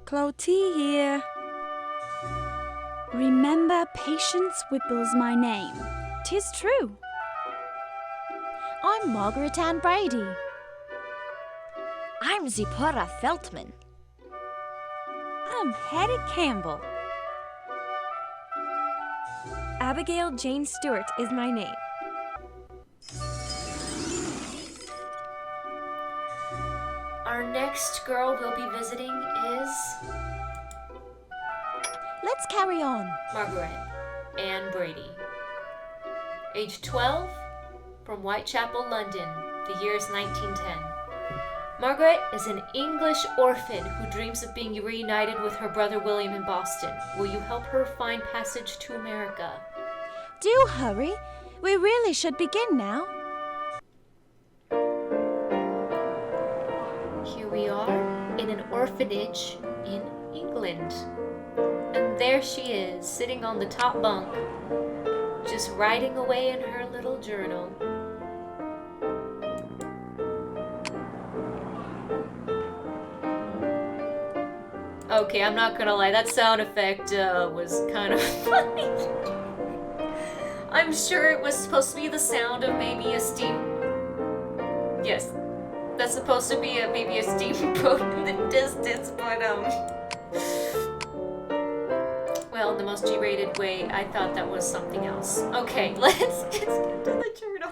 Clotee here. Remember, Patience Whipple's my name. 'Tis true. I'm Margaret Ann Brady. I'm Zipporah Feltman. I'm Hattie Campbell. Abigail Jane Stewart is my name. Our next girl we'll be visiting is Let's carry on. Margaret Ann Brady. Age 12, from Whitechapel, London. The year is 1910. Margaret is an English orphan who dreams of being reunited with her brother William in Boston. Will you help her find passage to America? Do hurry. We really should begin now. Here we are in an orphanage in England. And there she is, sitting on the top bunk, just writing away in her little journal. Okay, I'm not gonna lie, that sound effect was kind of funny. I'm sure it was supposed to be the sound of maybe a steam... Yes, that's supposed to be maybe a steamboat in the distance, but well, in the most G-rated way, I thought that was something else. Okay, let's get to the journal.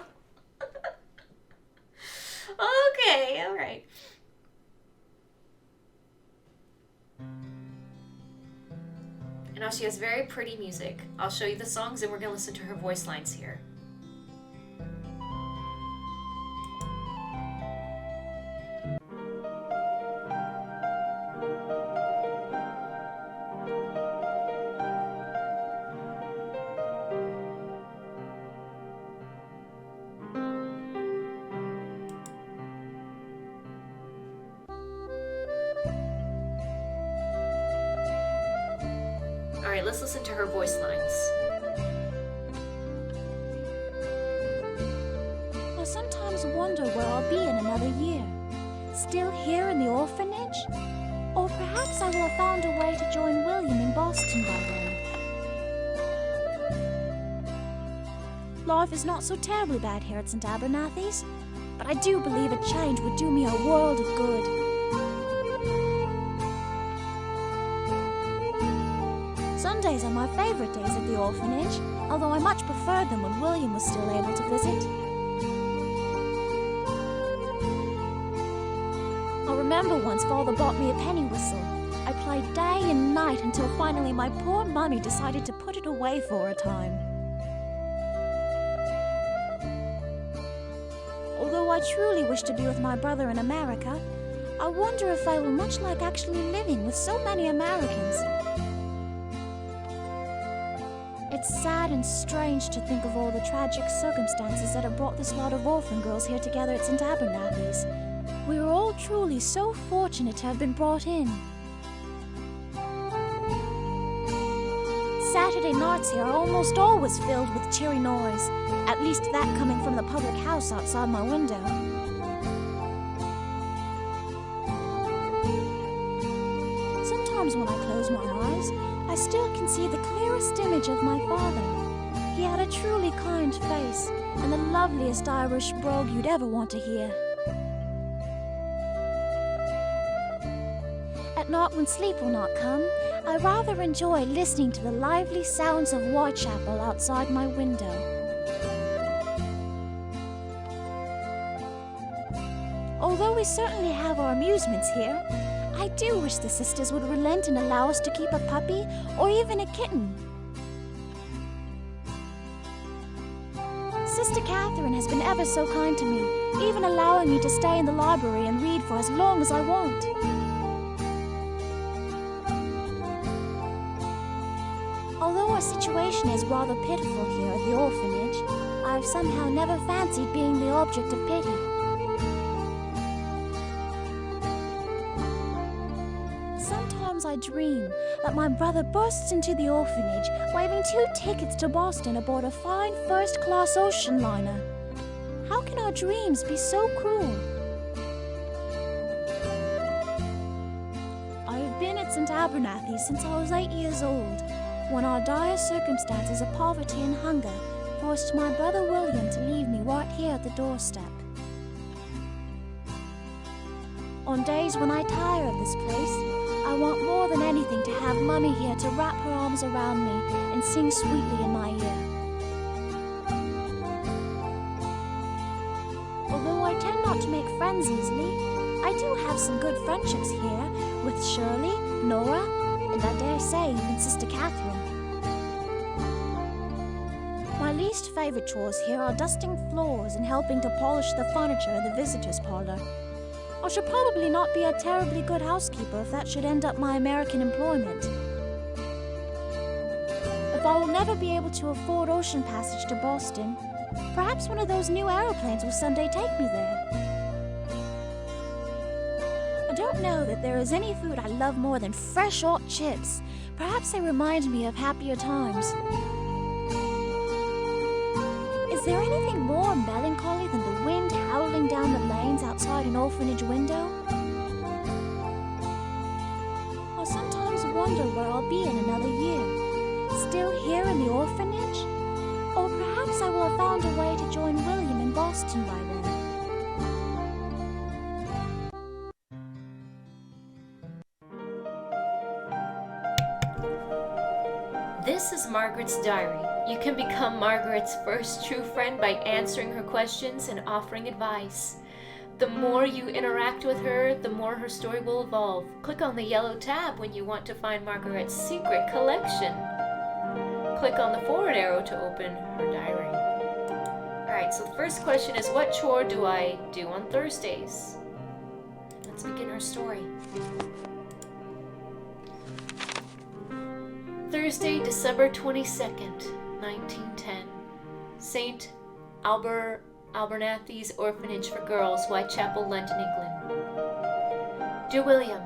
Okay, alright. And now she has very pretty music. I'll show you the songs and we're going to listen to her voice lines here. Alright, let's listen to her voice lines. I sometimes wonder where I'll be in another year. Still here in the orphanage? Or perhaps I will have found a way to join William in Boston by then. Life is not so terribly bad here at St. Abernathy's, but I do believe a change would do me a world of good. Sundays are my favourite days at the orphanage, although I much preferred them when William was still able to visit. I remember once Father bought me a penny whistle. I played day and night until finally my poor mummy decided to put it away for a time. Although I truly wish to be with my brother in America, I wonder if I will much like actually living with so many Americans. It's sad and strange to think of all the tragic circumstances that have brought this lot of orphan girls here together at St. Abernathy's. We are all truly so fortunate to have been brought in. Saturday nights here are almost always filled with cheery noise, at least that coming from the public house outside my window. Sometimes when I close my eyes, I still can see the clearest image of my father. He had a truly kind face and the loveliest Irish brogue you'd ever want to hear. At night when sleep will not come, I rather enjoy listening to the lively sounds of Whitechapel outside my window. Although we certainly have our amusements here, I do wish the sisters would relent and allow us to keep a puppy or even a kitten. Sister Catherine has been ever so kind to me, even allowing me to stay in the library and read for as long as I want. Although our situation is rather pitiful here at the orphanage, I have somehow never fancied being the object of pity. Sometimes I dream that my brother bursts into the orphanage waving 2 tickets to Boston aboard a fine first-class ocean liner. How can our dreams be so cruel? Abernathy since I was 8 years old, when our dire circumstances of poverty and hunger forced my brother William to leave me right here at the doorstep. On days when I tire of this place, I want more than anything to have Mummy here to wrap her arms around me and sing sweetly in my ear. Although I tend not to make friends easily, I do have some good friendships here with Shirley, Nora, and I dare say even Sister Catherine. My least favorite chores here are dusting floors and helping to polish the furniture in the visitors' parlor. I should probably not be a terribly good housekeeper if that should end up my American employment. If I will never be able to afford ocean passage to Boston, perhaps one of those new aeroplanes will someday take me there. I don't know that there is any food I love more than fresh hot chips. Perhaps they remind me of happier times. Is there anything more melancholy than the wind howling down the lanes outside an orphanage window? I sometimes wonder where I'll be in another year. Still here in the orphanage? Or perhaps I will have found a way to join William in Boston by then. This is Margaret's diary. You can become Margaret's first true friend by answering her questions and offering advice. The more you interact with her, the more her story will evolve. Click on the yellow tab when you want to find Margaret's secret collection. Click on the forward arrow to open her diary. Alright, so the first question is, what chore do I do on Thursdays? Let's begin her story. Thursday, December 22nd, 1910. St. Abernathy's Orphanage for Girls, Whitechapel, London, England. Dear William,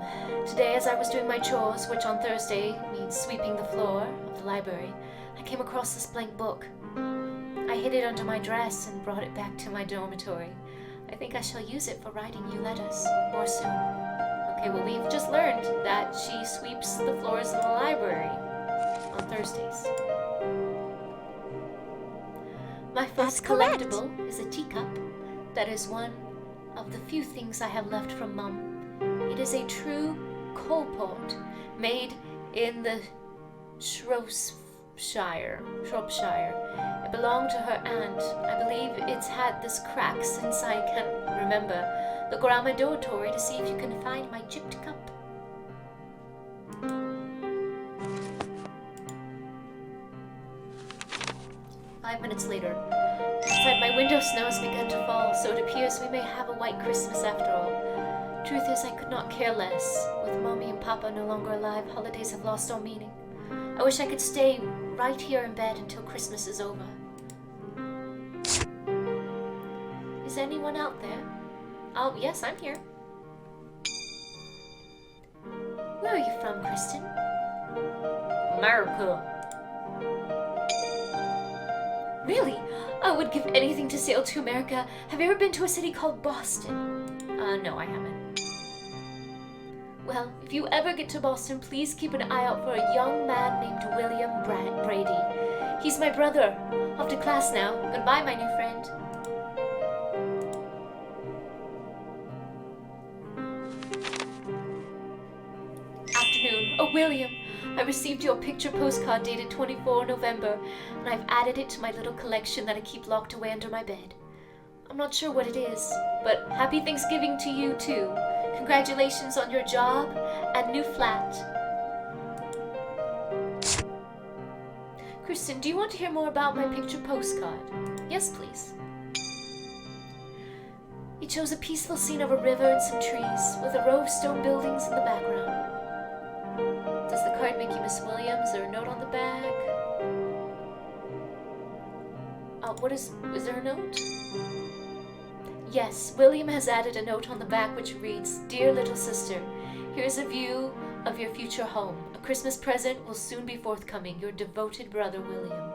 today as I was doing my chores, which on Thursday means sweeping the floor of the library, I came across this blank book. I hid it under my dress and brought it back to my dormitory. I think I shall use it for writing you letters, more soon. Okay, well, we've just learned that she sweeps the floors in the library on Thursdays. My first collectible is a teacup. That is one of the few things I have left from Mum. It is a true coal pot made in the Shropshire. It belonged to her aunt. I believe it's had this crack since I can remember. Look around my dormitory to see if you can find my chipped cup. Five minutes later, outside my window snow has begun to fall, so it appears we may have a white Christmas after all. Truth is, I could not care less. With Mommy and Papa no longer alive, holidays have lost all meaning. I wish I could stay right here in bed until Christmas is over. Is anyone out there? Oh, yes, I'm here. Where are you from, Kristen? America. Really? I would give anything to sail to America. Have you ever been to a city called Boston? No, I haven't. Well, if you ever get to Boston, please keep an eye out for a young man named William Brady. He's my brother. Off to class now. Goodbye, my new friend. Afternoon. Oh, William, I received your picture postcard dated 24 November, and I've added it to my little collection that I keep locked away under my bed. I'm not sure what it is, but happy Thanksgiving to you, too. Congratulations on your job and new flat. Kristen, do you want to hear more about my picture postcard? Yes, please. He chose a peaceful scene of a river and some trees, with a row of stone buildings in the background. Does the card make you Miss Williams? Is there a note on the back? Is there a note? Yes, William has added a note on the back which reads, Dear little sister, here's a view of your future home. A Christmas present will soon be forthcoming. Your devoted brother, William.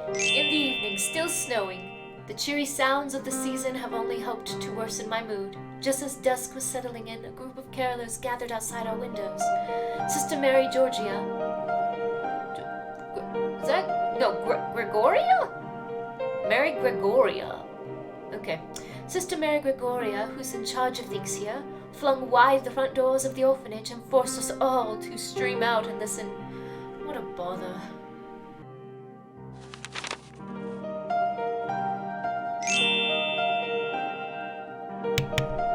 In the evening, still snowing, The cheery sounds of the season have only helped to worsen my mood. Just as dusk was settling in, a group of carolers gathered outside our windows. Sister Mary Georgia... Is that... No, Gregoria? Mary Gregoria. Okay. Sister Mary Gregoria, who's in charge of things here, flung wide the front doors of the orphanage and forced us all to stream out and listen. What a bother.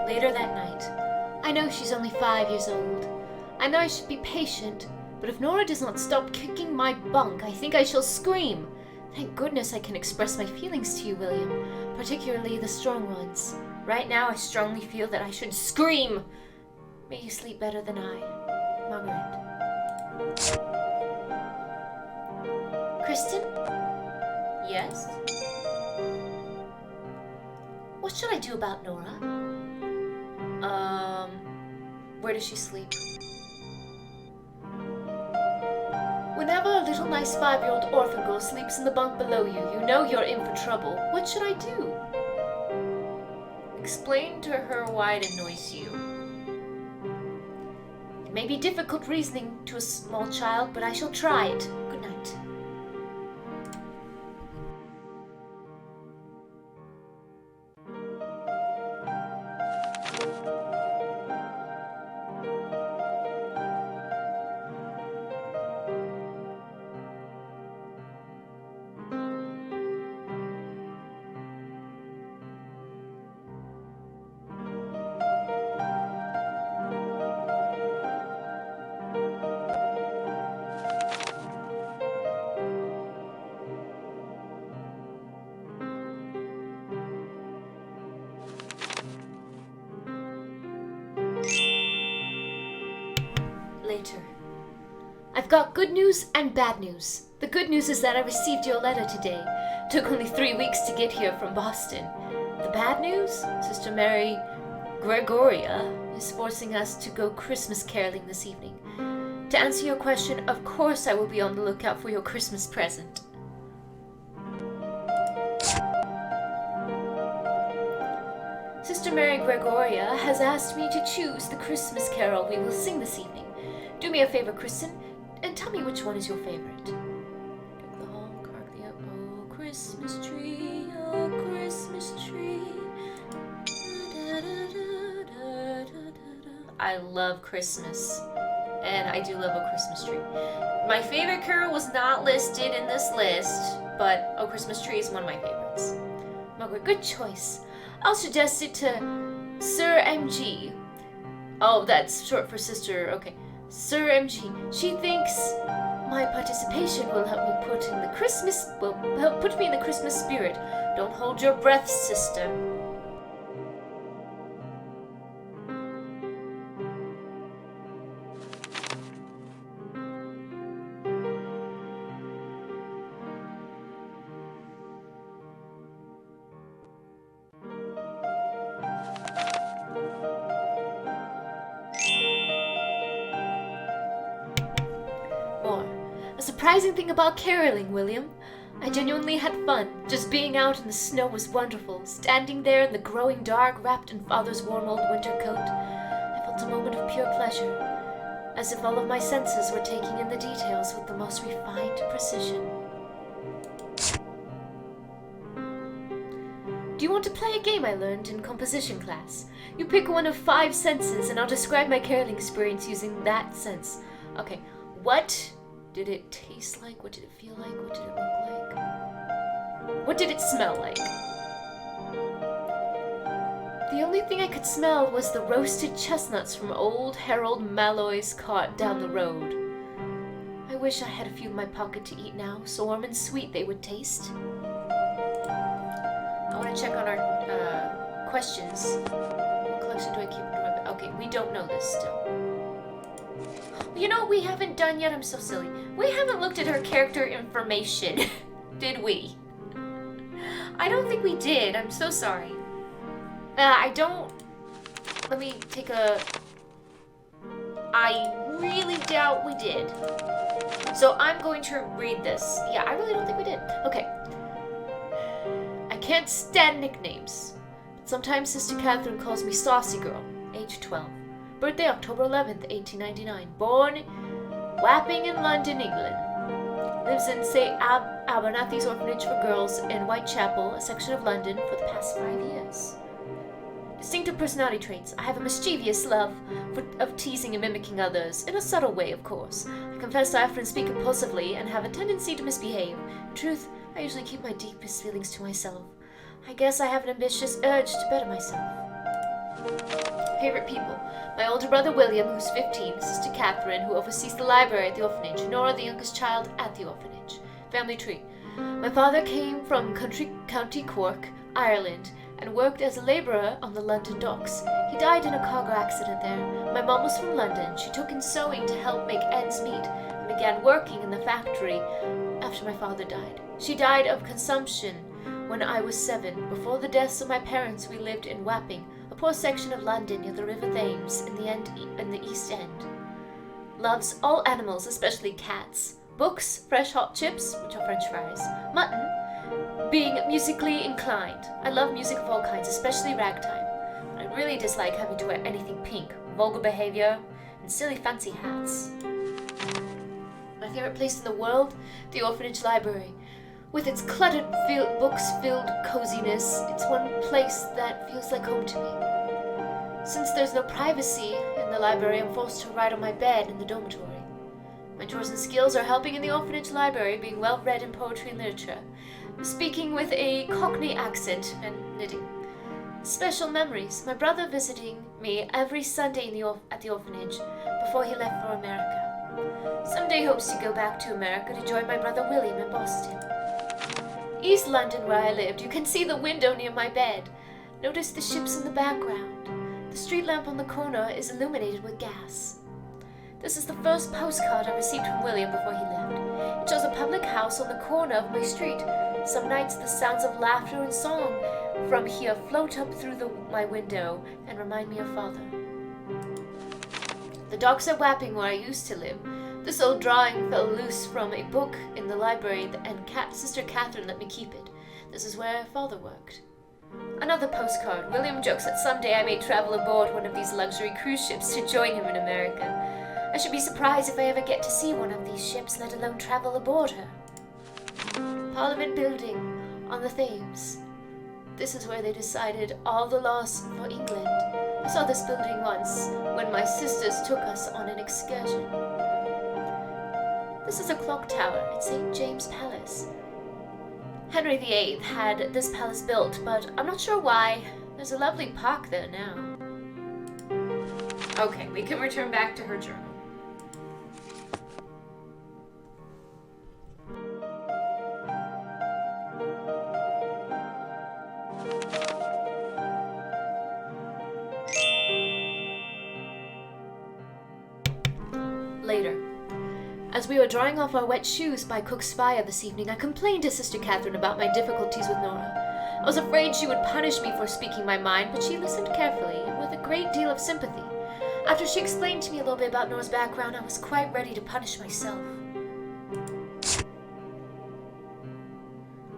Later that night, I know she's only 5 years old. I know I should be patient, but if Nora does not stop kicking my bunk, I think I shall scream. Thank goodness I can express my feelings to you, William, particularly the strong ones. Right now, I strongly feel that I should scream. May you sleep better than I, Margaret. Kristen? Yes? What should I do about Nora? Where does she sleep? Whenever a little nice 5-year-old orphan girl sleeps in the bunk below you, you know you're in for trouble. What should I do? Explain to her why it annoys you. It may be difficult reasoning to a small child, but I shall try it. Good night. Later. I've got good news and bad news. The good news is that I received your letter today. Took only 3 weeks to get here from Boston. The bad news? Sister Mary Gregoria is forcing us to go Christmas caroling this evening. To answer your question, of course I will be on the lookout for your Christmas present. Sister Mary Gregoria has asked me to choose the Christmas carol we will sing this evening. Do me a favor, Kristen, and tell me which one is your favorite. Deck the hall, cark the up, oh Christmas tree, oh Christmas tree. I love Christmas, and I do love a Christmas tree. My favorite carol was not listed in this list, but Oh Christmas Tree is one of my favorites. Margaret, good choice. I'll suggest it to Sir MG. Oh, that's short for sister, okay. Sir MG. She thinks my participation will help me put me in the Christmas spirit. Don't hold your breath, sister. Surprising thing about caroling, William. I genuinely had fun. Just being out in the snow was wonderful. Standing there in the growing dark, wrapped in Father's warm old winter coat, I felt a moment of pure pleasure, as if all of my senses were taking in the details with the most refined precision. Do you want to play a game I learned in composition class? You pick one of 5 senses, and I'll describe my caroling experience using that sense. Okay, what did it taste like? What did it feel like? What did it look like? What did it smell like? The only thing I could smell was the roasted chestnuts from old Harold Malloy's cot down the road. I wish I had a few in my pocket to eat now, so warm and sweet they would taste. I want to check on our questions. What collection do I keep in my... Okay, we don't know this still. You know what we haven't done yet? I'm so silly. We haven't looked at her character information, did we? I don't think we did. I'm so sorry. I don't... Let me take a... I really doubt we did. So I'm going to read this. Yeah, I really don't think we did. Okay. I can't stand nicknames. But sometimes Sister Catherine calls me Saucy Girl, age 12. Birthday October 11th, 1899. Born Wapping in London, England. Lives in St. Abernathy's Orphanage for Girls in Whitechapel, a section of London, for the past 5 years. Distinctive personality traits. I have a mischievous love of teasing and mimicking others, in a subtle way, of course. I confess I often speak impulsively and have a tendency to misbehave. In truth, I usually keep my deepest feelings to myself. I guess I have an ambitious urge to better myself. Favorite people. My older brother William, who's 15, Sister Catherine, who oversees the library at the orphanage, Nora, the youngest child at the orphanage. Family tree. My father came from County Cork, Ireland, and worked as a labourer on the London docks. He died in a cargo accident there. My mom was from London. She took in sewing to help make ends meet and began working in the factory after my father died. She died of consumption when I was 7. Before the deaths of my parents, we lived in Wapping, a poor section of London near the River Thames in the East End. Loves all animals, especially cats. Books, fresh hot chips, which are French fries, mutton, being musically inclined. I love music of all kinds, especially ragtime. I really dislike having to wear anything pink, vulgar behavior, and silly fancy hats. My favorite place in the world? The orphanage library. With its cluttered books-filled coziness, it's one place that feels like home to me. Since there's no privacy in the library, I'm forced to write on my bed in the dormitory. My chores and skills are helping in the orphanage library, being well-read in poetry and literature, speaking with a Cockney accent, and knitting. Special memories. My brother visiting me every Sunday at the orphanage before he left for America. Someday hopes to go back to America to join my brother William in Boston. East London, where I lived, you can see the window near my bed. Notice the ships in the background. The street lamp on the corner is illuminated with gas. This is the first postcard I received from William before he left. It shows a public house on the corner of my street. Some nights the sounds of laughter and song from here float up through my window and remind me of Father. The docks at Wapping, where I used to live. This old drawing fell loose from a book in the library, and Sister Catherine let me keep it. This is where Father worked. Another postcard. William jokes that someday I may travel aboard one of these luxury cruise ships to join him in America. I should be surprised if I ever get to see one of these ships, let alone travel aboard her. Parliament Building on the Thames. This is where they decided all the laws for England. I saw this building once when my sisters took us on an excursion. This is a clock tower at St. James Palace. Henry VIII had this palace built, but I'm not sure why. There's a lovely park there now. Okay, we can return back to her journal. Later. As we were drying off our wet shoes by Cook's fire this evening, I complained to Sister Catherine about my difficulties with Nora. I was afraid she would punish me for speaking my mind, but she listened carefully and with a great deal of sympathy. After she explained to me a little bit about Nora's background, I was quite ready to punish myself.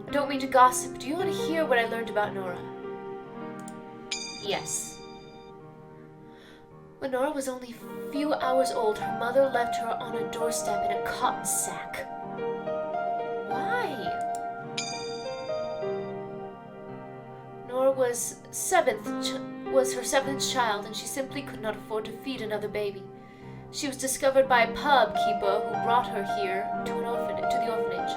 I don't mean to gossip. Do you want to hear what I learned about Nora? Yes. When Nora was only a few hours old, her mother left her on a doorstep in a cotton sack. Why? Nora was her seventh child, and she simply could not afford to feed another baby. She was discovered by a pub keeper who brought her here to the orphanage.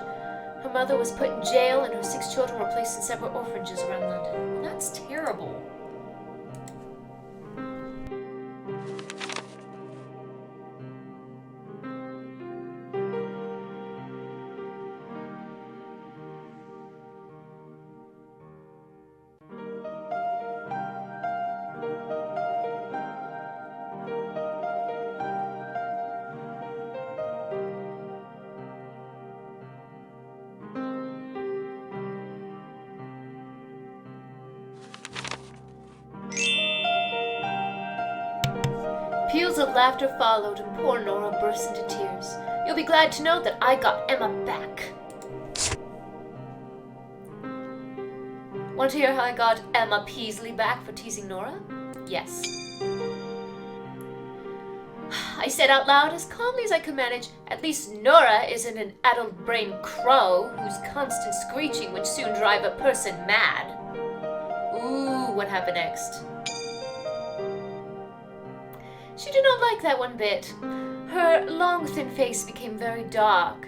Her mother was put in jail, and her 6 children were placed in separate orphanages around London. That's terrible. Peals of laughter followed, and poor Nora burst into tears. You'll be glad to know that I got Emma back. Want to hear how I got Emma Peasley back for teasing Nora? Yes. I said out loud, as calmly as I could manage, "At least Nora isn't an addle-brained crow whose constant screeching would soon drive a person mad." Ooh, what happened next? She did not like that one bit. Her long, thin face became very dark,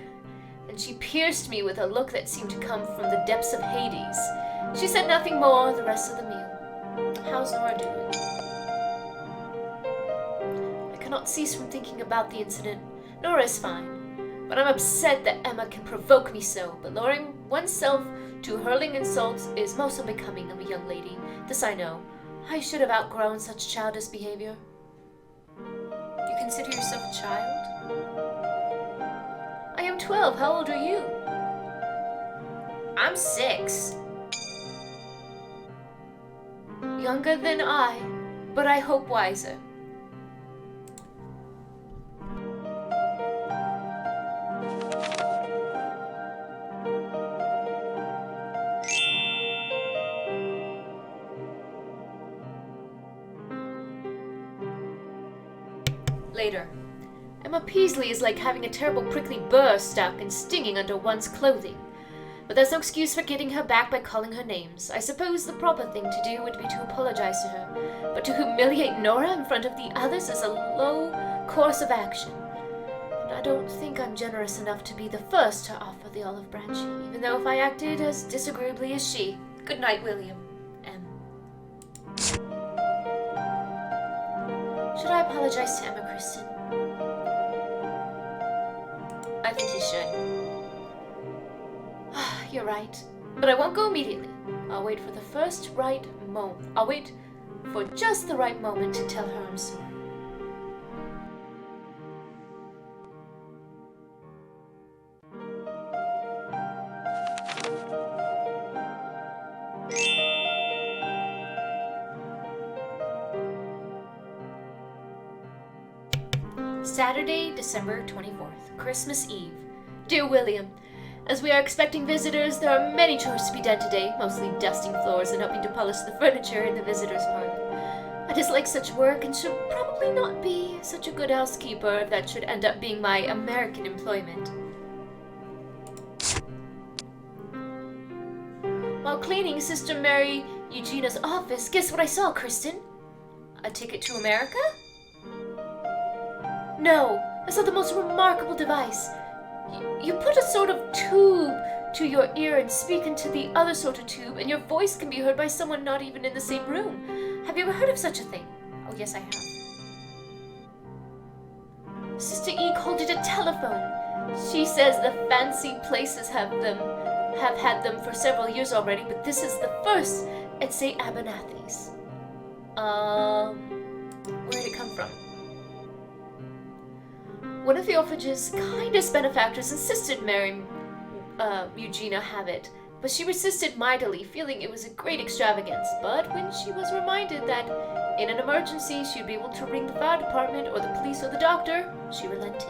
and she pierced me with a look that seemed to come from the depths of Hades. She said nothing more the rest of the meal. How's Nora doing? I cannot cease from thinking about the incident. Nora is fine, but I'm upset that Emma can provoke me so. But lowering oneself to hurling insults is most unbecoming of a young lady. This I know. I should have outgrown such childish behavior. You consider yourself a child? I am 12. How old are you? I'm 6. Younger than I, but I hope wiser. Later. Emma Peasley is like having a terrible prickly burr stuck and stinging under one's clothing. But that's no excuse for getting her back by calling her names. I suppose the proper thing to do would be to apologize to her. But to humiliate Nora in front of the others is a low course of action. And I don't think I'm generous enough to be the first to offer the olive branch, even though if I acted as disagreeably as she. Good night, William. M. Should I apologize to Emma, Kristen? I think you should. You're right. But I won't go immediately. I'll wait for the first right moment. I'll wait for just the right moment to tell her I'm sorry. Saturday, December 24th, Christmas Eve. Dear William, as we are expecting visitors, there are many chores to be done today, mostly dusting floors and helping to polish the furniture in the visitors' parlor. I dislike such work and should probably not be such a good housekeeper if that should end up being my American employment. While cleaning Sister Mary Eugenia's office, guess what I saw, Kristen? A ticket to America? No, I saw the most remarkable device. You put a sort of tube to your ear and speak into the other sort of tube, and your voice can be heard by someone not even in the same room. Have you ever heard of such a thing? Oh, yes, I have. Sister E called it a telephone. She says the fancy places have had them for several years already, but this is the first at St. Abernathy's. Where'd it come from? One of the orphanage's kindest benefactors insisted Mary Eugenia have it, but she resisted mightily, feeling it was a great extravagance. But when she was reminded that in an emergency she'd be able to ring the fire department or the police or the doctor, she relented.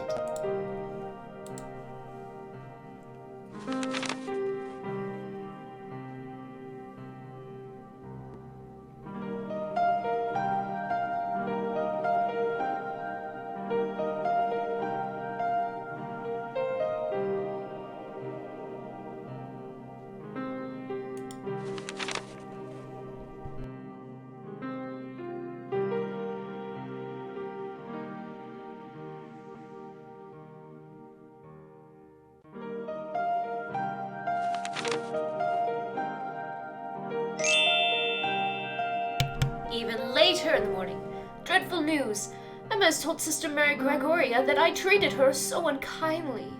Even later in the morning, dreadful news. Emma has told Sister Mary Gregoria that I treated her so unkindly.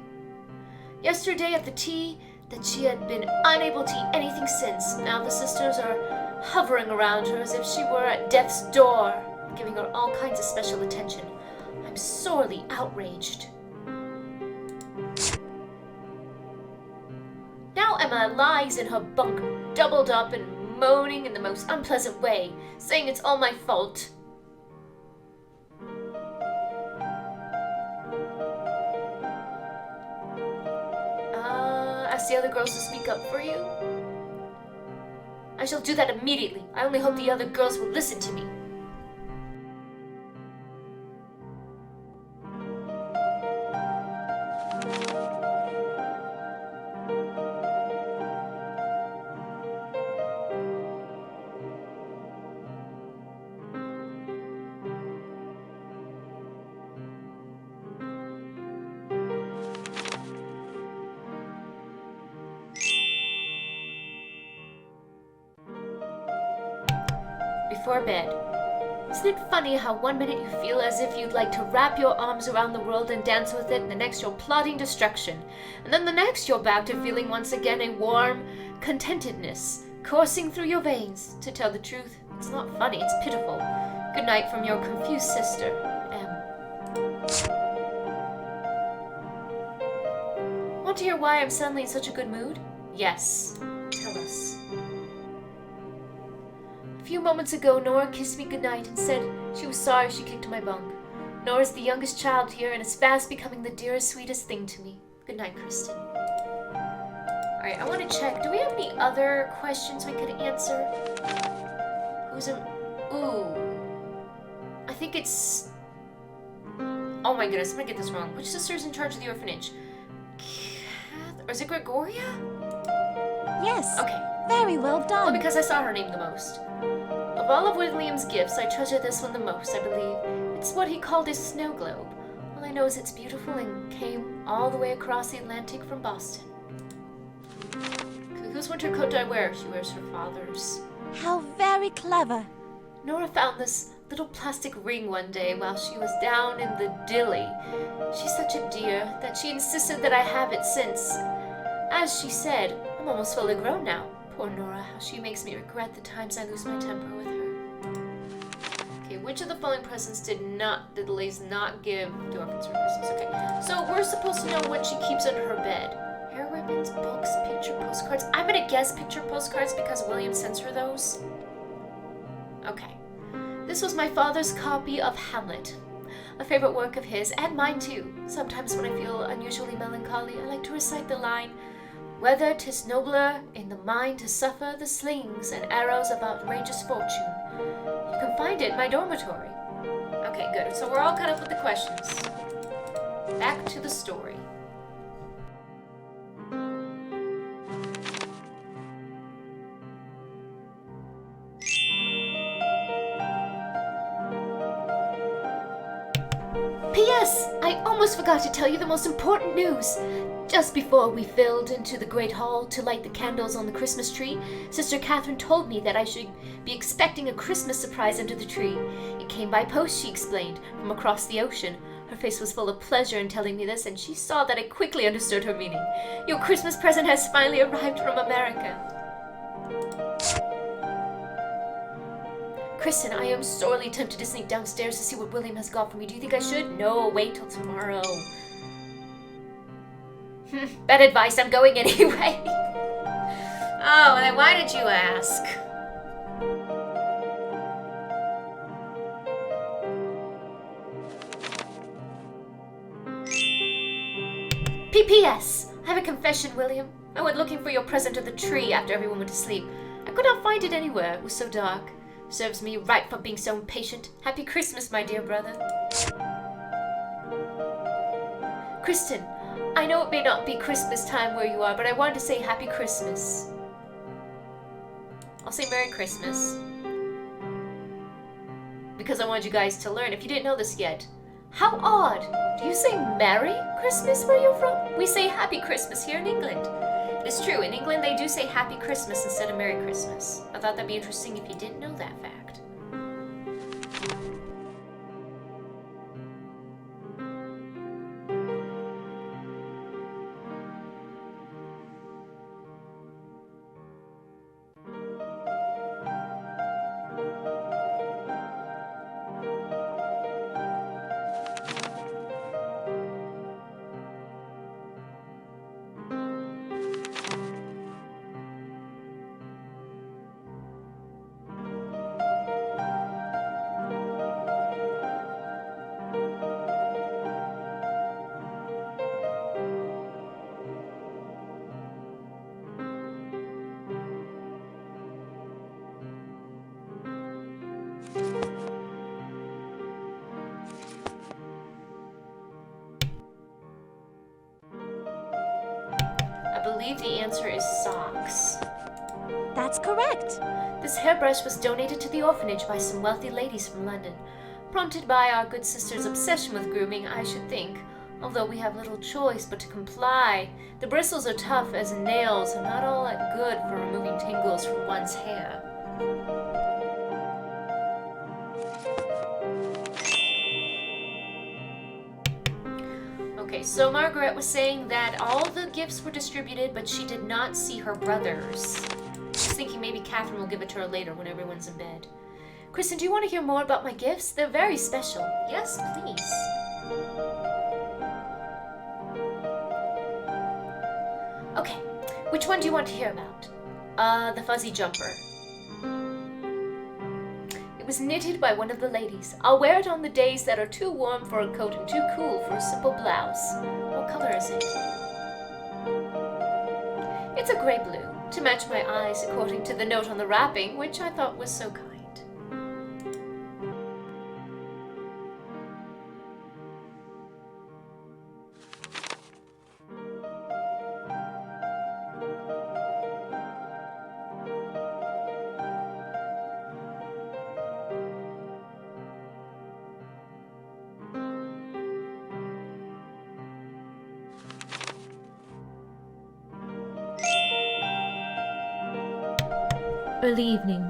Yesterday at the tea, that she had been unable to eat anything since. Now the sisters are hovering around her as if she were at death's door, giving her all kinds of special attention. I'm sorely outraged. Now Emma lies in her bunk, doubled up and moaning in the most unpleasant way, saying it's all my fault. Ask the other girls to speak up for you? I shall do that immediately. I only hope the other girls will listen to me. Before bed. Isn't it funny how one minute you feel as if you'd like to wrap your arms around the world and dance with it, and the next you're plotting destruction, and then the next you're back to feeling once again a warm contentedness coursing through your veins? To tell the truth, it's not funny, it's pitiful. Good night from your confused sister, M. Want to hear why I'm suddenly in such a good mood? Yes. Tell us. A few moments ago, Nora kissed me goodnight and said she was sorry she kicked my bunk. Nora's the youngest child here and is fast becoming the dearest, sweetest thing to me. Good night, Kristen. Alright, I want to check. Do we have any other questions we could answer? Who's a... Ooh. I think it's... Oh my goodness, I'm gonna get this wrong. Which sister is in charge of the orphanage? Or is it Gregoria? Yes. Okay. Very well done. Well, because I saw her name the most. Of all of William's gifts, I treasure this one the most, I believe. It's what he called his snow globe. All I know is it's beautiful and came all the way across the Atlantic from Boston. Whose winter coat do I wear? She wears her father's. How very clever. Nora found this little plastic ring one day while she was down in the dilly. She's such a dear that she insisted that I have it since. As she said, I'm almost fully grown now. Poor Nora, how she makes me regret the times I lose my temper with her. Okay, which of the following presents did the ladies not give to orphans for Christmas? Okay, so we're supposed to know what she keeps under her bed. Hair ribbons, books, picture postcards. I'm gonna guess picture postcards because William sends her those. Okay. This was my father's copy of Hamlet, a favorite work of his, and mine too. Sometimes when I feel unusually melancholy, I like to recite the line, "Whether 'tis nobler in the mind to suffer the slings and arrows of outrageous fortune." You can find it in my dormitory. Okay, good. So we're all caught up with the questions. Back to the story. P.S. I almost forgot to tell you the most important news. Just before we filed into the great hall to light the candles on the Christmas tree, Sister Catherine told me that I should be expecting a Christmas surprise under the tree. It came by post, she explained, from across the ocean. Her face was full of pleasure in telling me this, and she saw that I quickly understood her meaning. Your Christmas present has finally arrived from America. Kristen, I am sorely tempted to sneak downstairs to see what William has got for me. Do you think I should? No, wait till tomorrow. Bad advice, I'm going anyway. Oh, then why did you ask? P.P.S. I have a confession, William. I went looking for your present under the tree after everyone went to sleep. I could not find it anywhere. It was so dark. Serves me right for being so impatient. Happy Christmas, my dear brother. Kristen, I know it may not be Christmas time where you are, but I wanted to say Happy Christmas. I'll say Merry Christmas. Because I wanted you guys to learn, if you didn't know this yet. How odd! Do you say Merry Christmas where you're from? We say Happy Christmas here in England. It's true, in England they do say Happy Christmas instead of Merry Christmas. I thought that'd be interesting if you didn't know that fact. I believe the answer is socks. That's correct. This hairbrush was donated to the orphanage by some wealthy ladies from London, prompted by our good sister's obsession with grooming, I should think, although we have little choice but to comply. The bristles are tough as nails and not all that good for removing tangles from one's hair. Okay, so Margaret was saying that all the gifts were distributed, but she did not see her brothers. She's thinking maybe Catherine will give it to her later when everyone's in bed. Kristen, do you want to hear more about my gifts? They're very special. Yes, please. Okay, which one do you want to hear about? The fuzzy jumper. It was knitted by one of the ladies. I'll wear it on the days that are too warm for a coat and too cool for a simple blouse. What color is it? It's a gray blue, to match my eyes according to the note on the wrapping, which I thought was so kind. Early evening.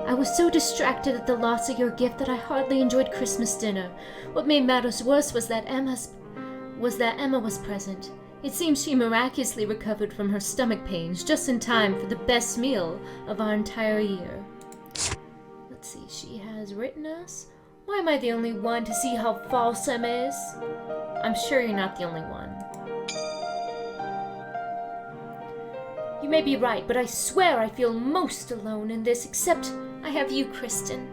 I was so distracted at the loss of your gift that I hardly enjoyed Christmas dinner. What made matters worse was that Emma was present. It seems she miraculously recovered from her stomach pains just in time for the best meal of our entire year. Let's see, she has written us? Why am I the only one to see how false Emma is? I'm sure you're not the only one. You may be right, but I swear I feel most alone in this, except I have you, Kristen.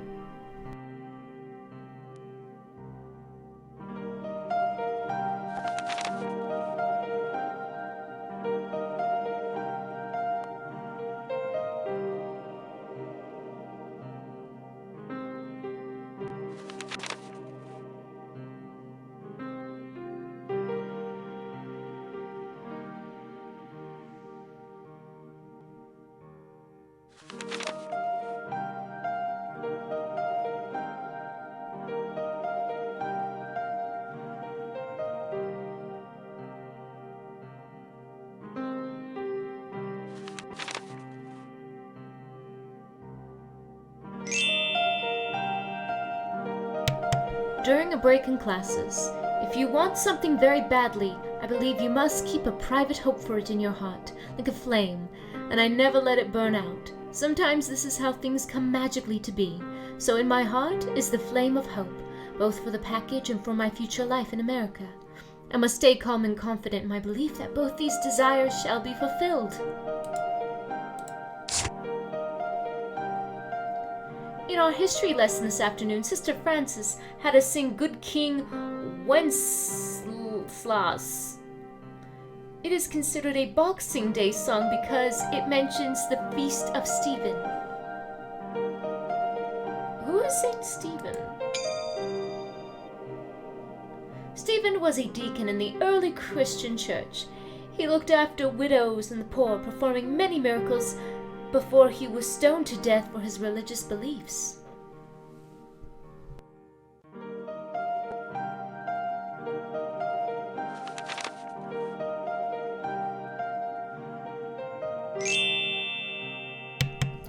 During a break in classes, if you want something very badly, I believe you must keep a private hope for it in your heart, like a flame, and I never let it burn out. Sometimes this is how things come magically to be. So in my heart is the flame of hope, both for the package and for my future life in America. I must stay calm and confident in my belief that both these desires shall be fulfilled. In our history lesson this afternoon, Sister Frances had us sing Good King Wenceslas. It is considered a Boxing Day song because it mentions the feast of Stephen. Who is Saint Stephen? Stephen was a deacon in the early Christian church. He looked after widows and the poor, performing many miracles before he was stoned to death for his religious beliefs.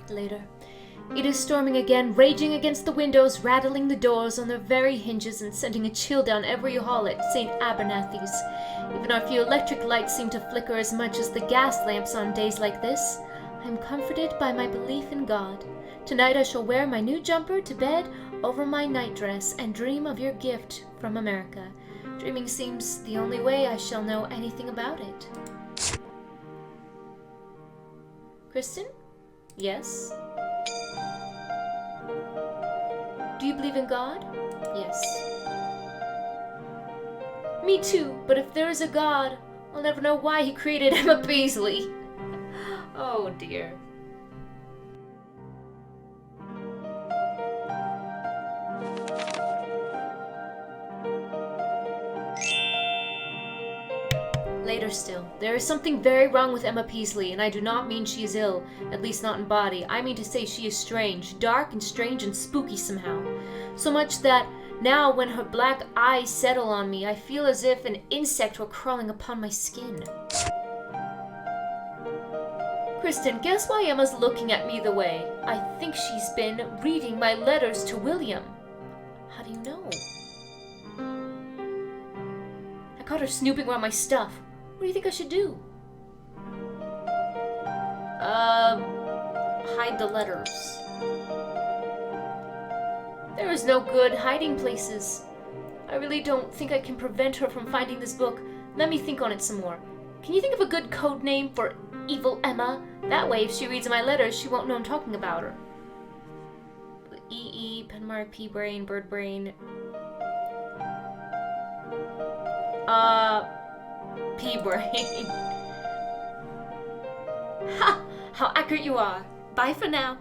Later. It is storming again, raging against the windows, rattling the doors on their very hinges and sending a chill down every hall at St. Abernathy's. Even our few electric lights seem to flicker as much as the gas lamps on days like this. I am comforted by my belief in God. Tonight I shall wear my new jumper to bed over my nightdress and dream of your gift from America. Dreaming seems the only way I shall know anything about it. Kristen? Yes? Do you believe in God? Yes. Me too, but if there is a God, I'll never know why he created Emma Beasley. Oh dear. bitter still. There is something very wrong with Emma Peasley, and I do not mean she is ill, at least not in body. I mean to say she is strange, dark and strange and spooky somehow. So much that now when her black eyes settle on me, I feel as if an insect were crawling upon my skin. Kristen, guess why Emma's looking at me the way? I think she's been reading my letters to William. How do you know? I caught her snooping around my stuff. What do you think I should do? Hide the letters. There is no good hiding places. I really don't think I can prevent her from finding this book. Let me think on it some more. Can you think of a good code name for Evil Emma? That way, if she reads my letters, she won't know I'm talking about her. E, pen mark, P brain, bird brain. P brain. Ha! How accurate you are. Bye for now.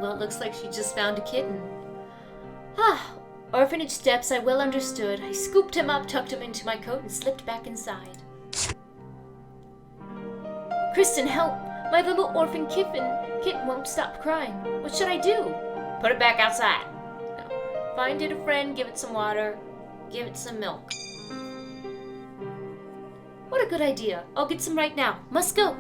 Well, it looks like she just found a kitten. Orphanage steps I well understood. I scooped him up, tucked him into my coat, and slipped back inside. Kristen, help! My little orphan kitten won't stop crying. What should I do? Put it back outside. No. Find it a friend, give it some water, give it some milk. What a good idea. I'll get some right now. Must go.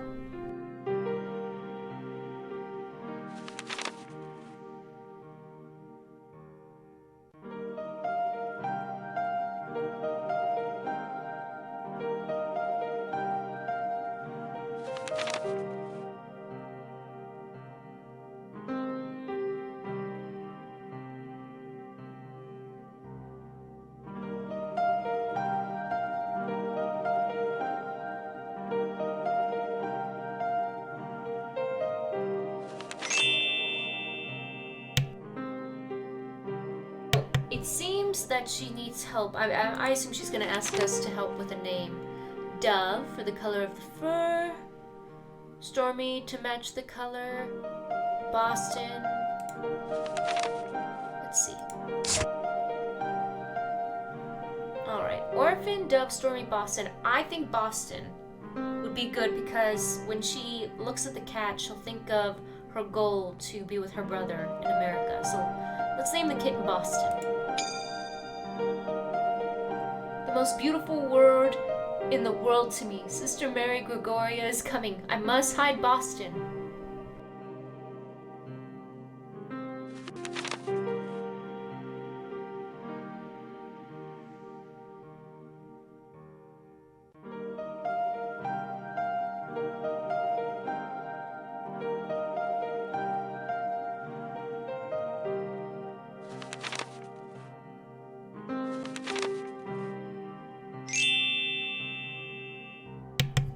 It seems that she needs help. I assume she's going to ask us to help with a name. Dove for the color of the fur. Stormy to match the color. Boston. Let's see. Alright. Orphan, Dove, Stormy, Boston. I think Boston would be good because when she looks at the cat, she'll think of her goal to be with her brother in America. So let's name the kitten Boston. The most beautiful word in the world to me. Sister Mary Gregoria is coming. I must hide Boston.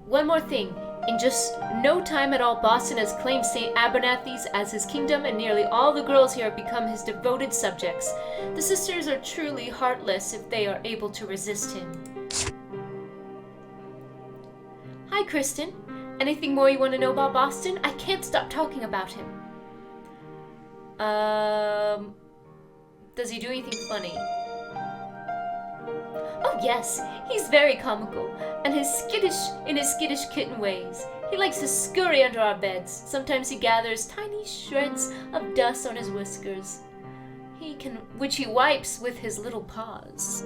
One more thing. In just no time at all, Boston has claimed St. Abernathy's as his kingdom, and nearly all the girls here have become his devoted subjects. The sisters are truly heartless if they are able to resist him. Hi, Kristen. Anything more you want to know about Boston? I can't stop talking about him. Does he do anything funny? Oh yes, he's very comical, and his skittish kitten ways. He likes to scurry under our beds. Sometimes he gathers tiny shreds of dust on his whiskers, which he wipes with his little paws.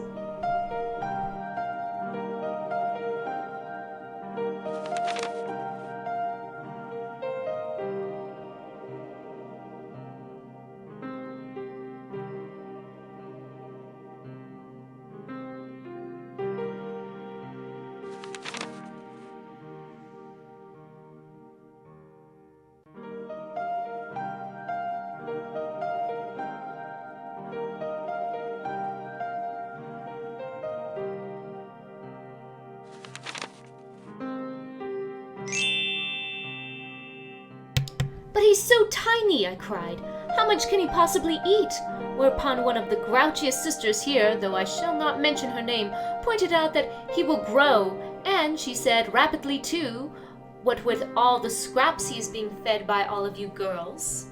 "But he's so tiny," I cried. "How much can he possibly eat?" Whereupon one of the grouchiest sisters here, though I shall not mention her name, pointed out that he will grow, and, she said, rapidly too, what with all the scraps he is being fed by all of you girls.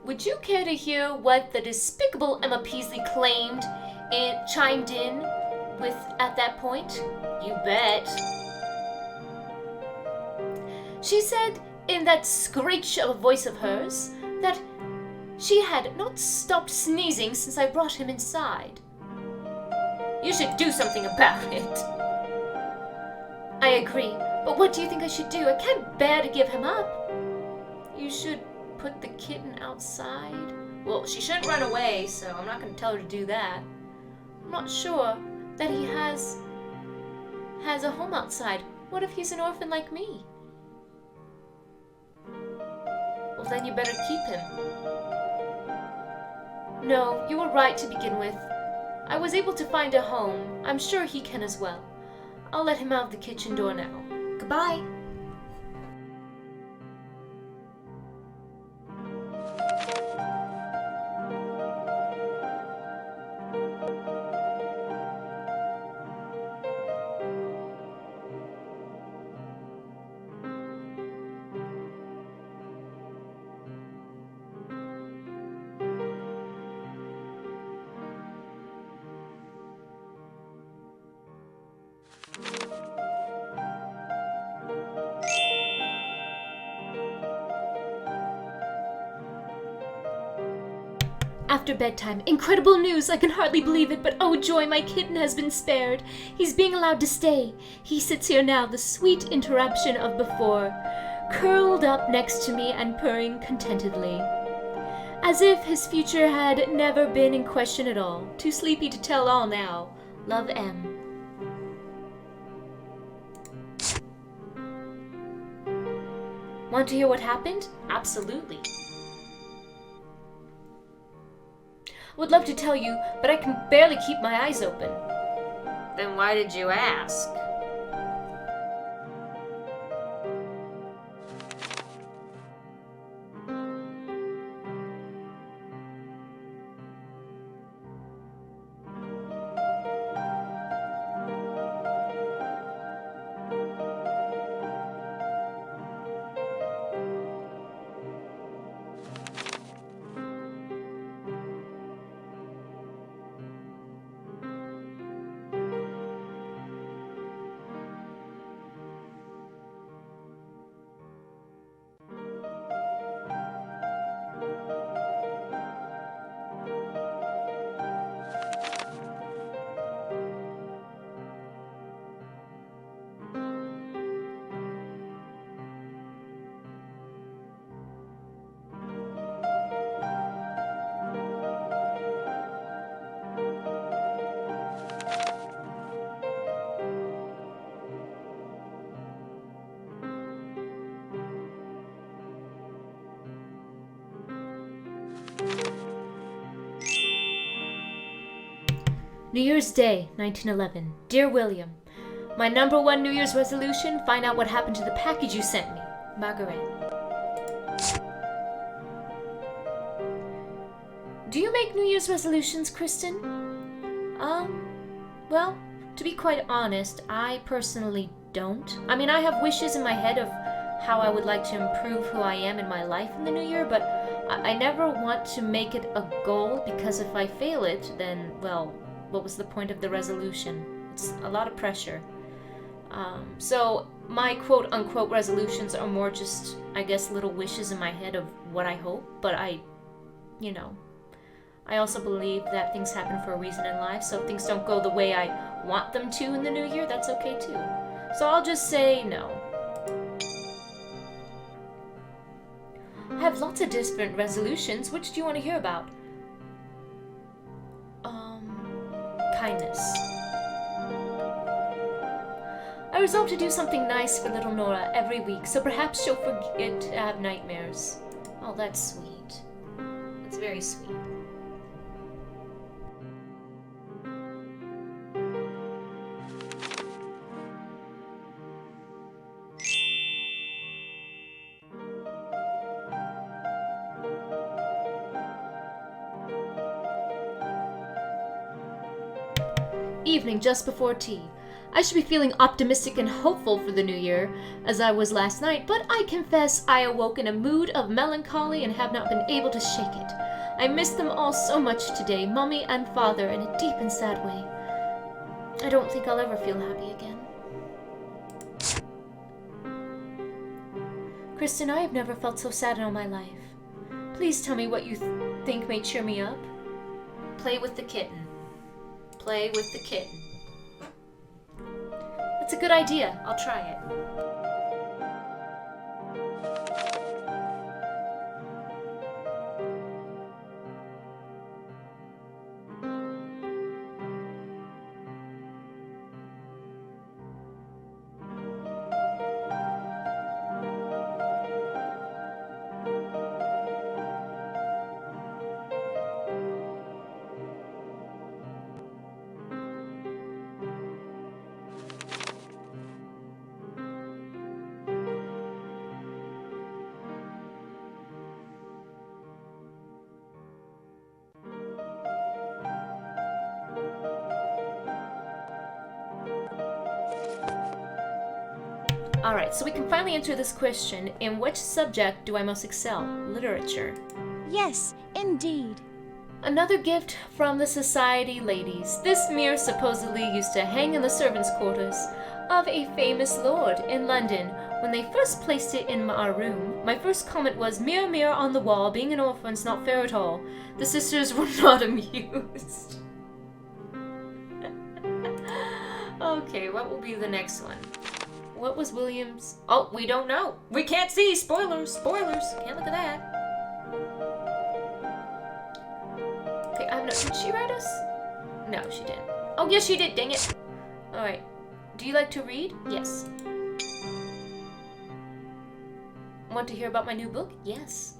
Would you care to hear what the despicable Emma Peasley chimed in with at that point? You bet. She said, in that screech of a voice of hers, that she had not stopped sneezing since I brought him inside. You should do something about it. I agree, but what do you think I should do? I can't bear to give him up. You should put the kitten outside. Well, she shouldn't run away, so I'm not going to tell her to do that. I'm not sure that he has a home outside. What if he's an orphan like me? Well, then you better keep him. No, you were right to begin with. I was able to find a home. I'm sure he can as well. I'll let him out of the kitchen door now. Goodbye. After bedtime, incredible news! I can hardly believe it, but oh joy, my kitten has been spared. He's being allowed to stay. He sits here now, the sweet interruption of before, curled up next to me and purring contentedly, as if his future had never been in question at all. Too sleepy to tell all now. Love, M. Want to hear what happened? Absolutely. Would love to tell you, but I can barely keep my eyes open. Then why did you ask? New Year's Day, 1911. Dear William, my #1 New Year's resolution, find out what happened to the package you sent me. Margaret. Do you make New Year's resolutions, Kristen? Well, to be quite honest, I personally don't. I mean, I have wishes in my head of how I would like to improve who I am in my life in the new year, but I never want to make it a goal, because if I fail it, then, well, what was the point of the resolution? It's a lot of pressure. So my quote-unquote resolutions are more just, I guess, little wishes in my head of what I hope, but I also believe that things happen for a reason in life, so if things don't go the way I want them to in the new year, that's okay too. So I'll just say no. I have lots of different resolutions. Which do you want to hear about? Kindness. I resolve to do something nice for little Nora every week, so perhaps she'll forget to have nightmares. Oh, that's sweet. That's very sweet. evening just before tea. I should be feeling optimistic and hopeful for the new year, as I was last night, but I confess I awoke in a mood of melancholy and have not been able to shake it. I miss them all so much today, Mummy and Father, in a deep and sad way. I don't think I'll ever feel happy again. Kristen, I have never felt so sad in all my life. Please tell me what you think may cheer me up. Play with the kitten. Play with the kitten. That's a good idea. I'll try it. Alright, so we can finally answer this question. In which subject do I most excel? Literature. Yes, indeed. Another gift from the society ladies. This mirror supposedly used to hang in the servants' quarters of a famous lord in London. When they first placed it in our room, my first comment was, "Mirror, mirror on the wall, being an orphan's not fair at all." The sisters were not amused. Okay, what will be the next one? What was William's? Oh, we don't know. We can't see. Spoilers. Spoilers. Can't look at that. Okay, I have no... Did she write us? No, she didn't. Oh, yes, she did. Dang it. Alright. Do you like to read? Yes. Want to hear about my new book? Yes.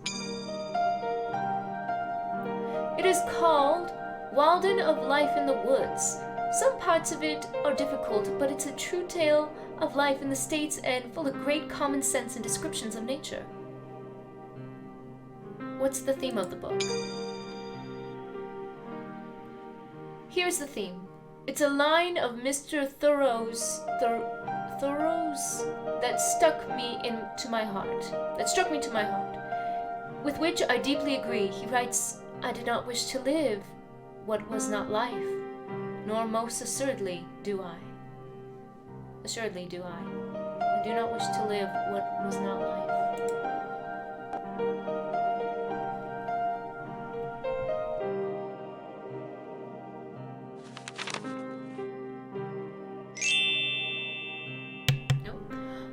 It is called Walden of Life in the Woods. Some parts of it are difficult, but it's a true tale of life in the States and full of great common sense and descriptions of nature. What's the theme of the book? Here's the theme. It's a line of Mr. Thoreau's that struck me to my heart, with which I deeply agree. He writes, "I did not wish to live what was not life, nor most assuredly do I. Assuredly do I. I do not wish to live what was not life."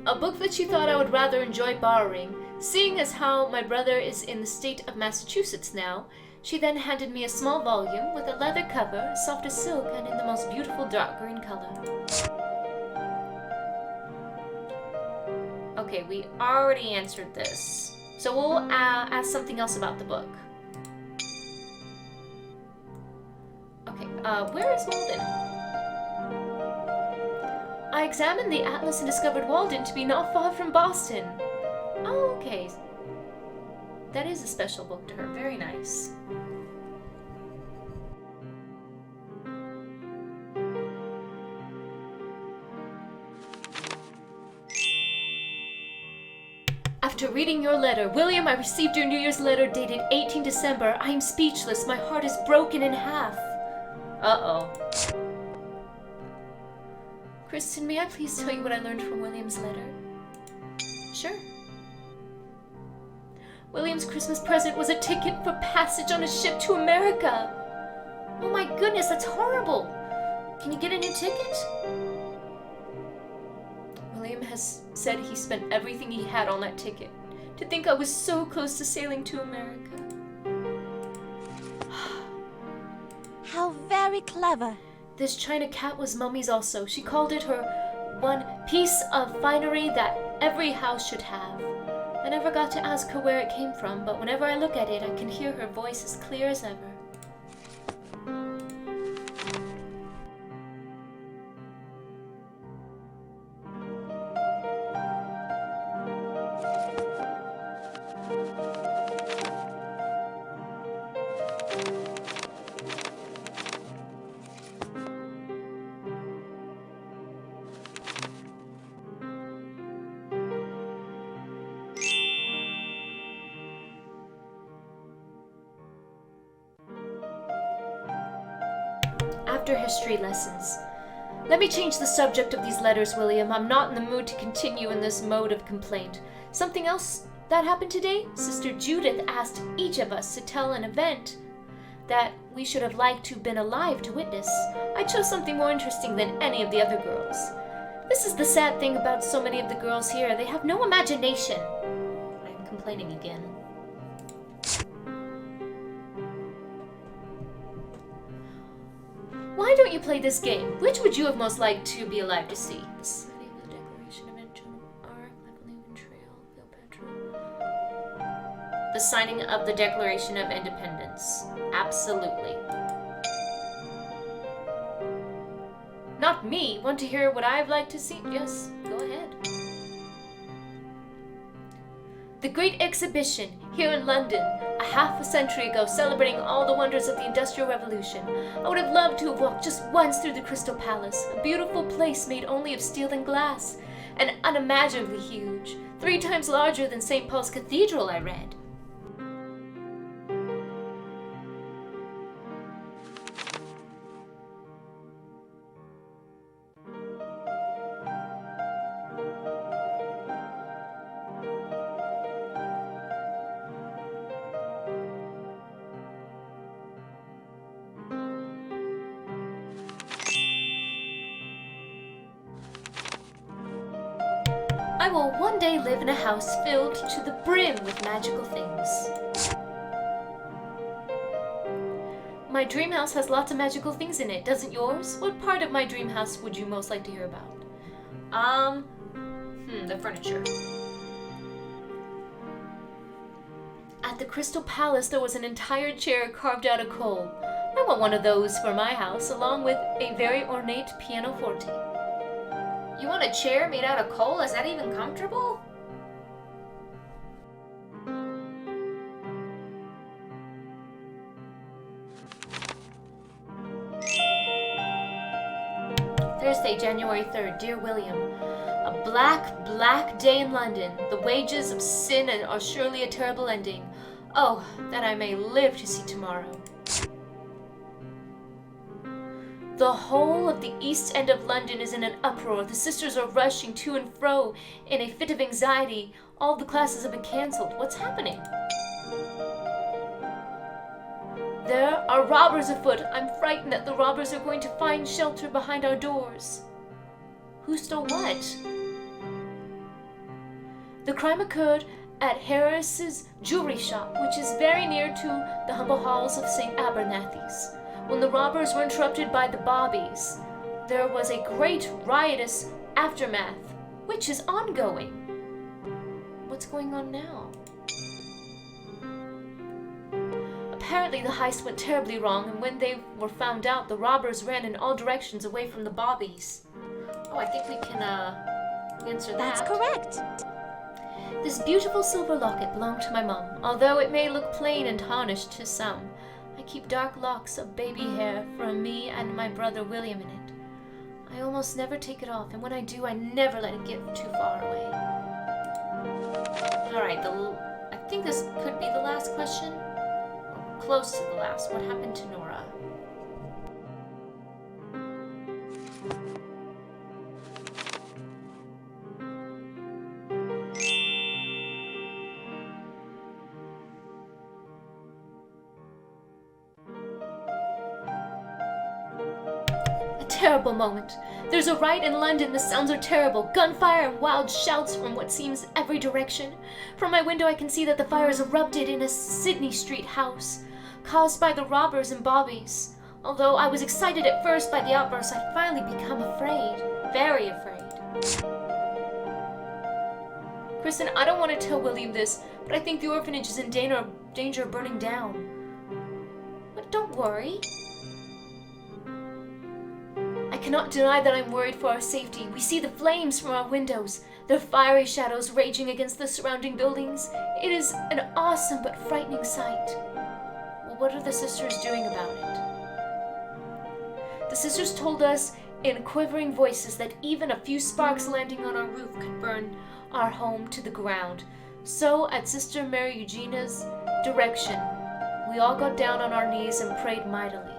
A book that she thought I would rather enjoy borrowing, seeing as how my brother is in the state of Massachusetts now. She then handed me a small volume with a leather cover, soft as silk, and in the most beautiful dark green color. Okay, we already answered this, so we'll ask something else about the book. Okay, where is Walden? I examined the atlas and discovered Walden to be not far from Boston. Oh, okay. That is a special book to her. Very nice. After reading your letter, William, I received your New Year's letter dated 18 December. I am speechless. My heart is broken in half. Uh-oh. Kristen, may I please tell you what I learned from William's letter? Sure. William's Christmas present was a ticket for passage on a ship to America. Oh my goodness, that's horrible. Can you get a new ticket? William has said he spent everything he had on that ticket. To think I was so close to sailing to America. How very clever. This china cat was Mummy's also. She called it her one piece of finery that every house should have. I never got to ask her where it came from, but whenever I look at it, I can hear her voice as clear as ever. after history lessons. Let me change the subject of these letters, William. I'm not in the mood to continue in this mode of complaint. Something else that happened today? Sister Judith asked each of us to tell an event that we should have liked to have been alive to witness. I chose something more interesting than any of the other girls. This is the sad thing about so many of the girls here. They have no imagination. I'm complaining again. Why don't you play this game? Which would you have most liked to be alive to see? The signing of the Declaration of The signing of the Declaration of Independence. Absolutely. Not me. Want to hear what I'd like to see? Yes, go ahead. The Great Exhibition here in London, a half a century ago, celebrating all the wonders of the Industrial Revolution. I would have loved to have walked just once through the Crystal Palace, a beautiful place made only of steel and glass, and unimaginably huge, 3 times larger than St. Paul's Cathedral, I read. I will one day live in a house filled to the brim with magical things. My dream house has lots of magical things in it, doesn't yours? What part of my dream house would you most like to hear about? The furniture. At the Crystal Palace, there was an entire chair carved out of coal. I want one of those for my house, along with a very ornate pianoforte. You want a chair made out of coal? Is that even comfortable? Thursday, January 3rd. Dear William, a black, black day in London. The wages of sin are surely a terrible ending. Oh, that I may live to see tomorrow. The whole of the East End of London is in an uproar. The sisters are rushing to and fro in a fit of anxiety. All the classes have been cancelled. What's happening? There are robbers afoot. I'm frightened that the robbers are going to find shelter behind our doors. Who stole what? The crime occurred at Harris's jewelry shop, which is very near to the humble halls of St. Abernathy's. When the robbers were interrupted by the bobbies, there was a great riotous aftermath, which is ongoing. What's going on now? Apparently the heist went terribly wrong, and when they were found out, the robbers ran in all directions away from the bobbies. Oh, I think we can answer that. That's correct. This beautiful silver locket belonged to my mom, although it may look plain and tarnished to some. I keep dark locks of baby hair from me and my brother William in it. I almost never take it off, and when I do, I never let it get too far away. Alright, I think this could be the last question. Or close to the last. What happened to Nora? Terrible moment. There's a riot in London. The sounds are terrible. Gunfire and wild shouts from what seems every direction. From my window I can see that the fire has erupted in a Sydney Street house, caused by the robbers and bobbies. Although I was excited at first by the outburst, I finally become afraid. Very afraid. Kristen, I don't want to tell William this, but I think the orphanage is in danger of burning down. But don't worry. I cannot deny that I'm worried for our safety. We see the flames from our windows, their fiery shadows raging against the surrounding buildings. It is an awesome but frightening sight. Well, what are the sisters doing about it? The sisters told us in quivering voices that even a few sparks landing on our roof could burn our home to the ground. So, at Sister Mary Eugenia's direction, we all got down on our knees and prayed mightily.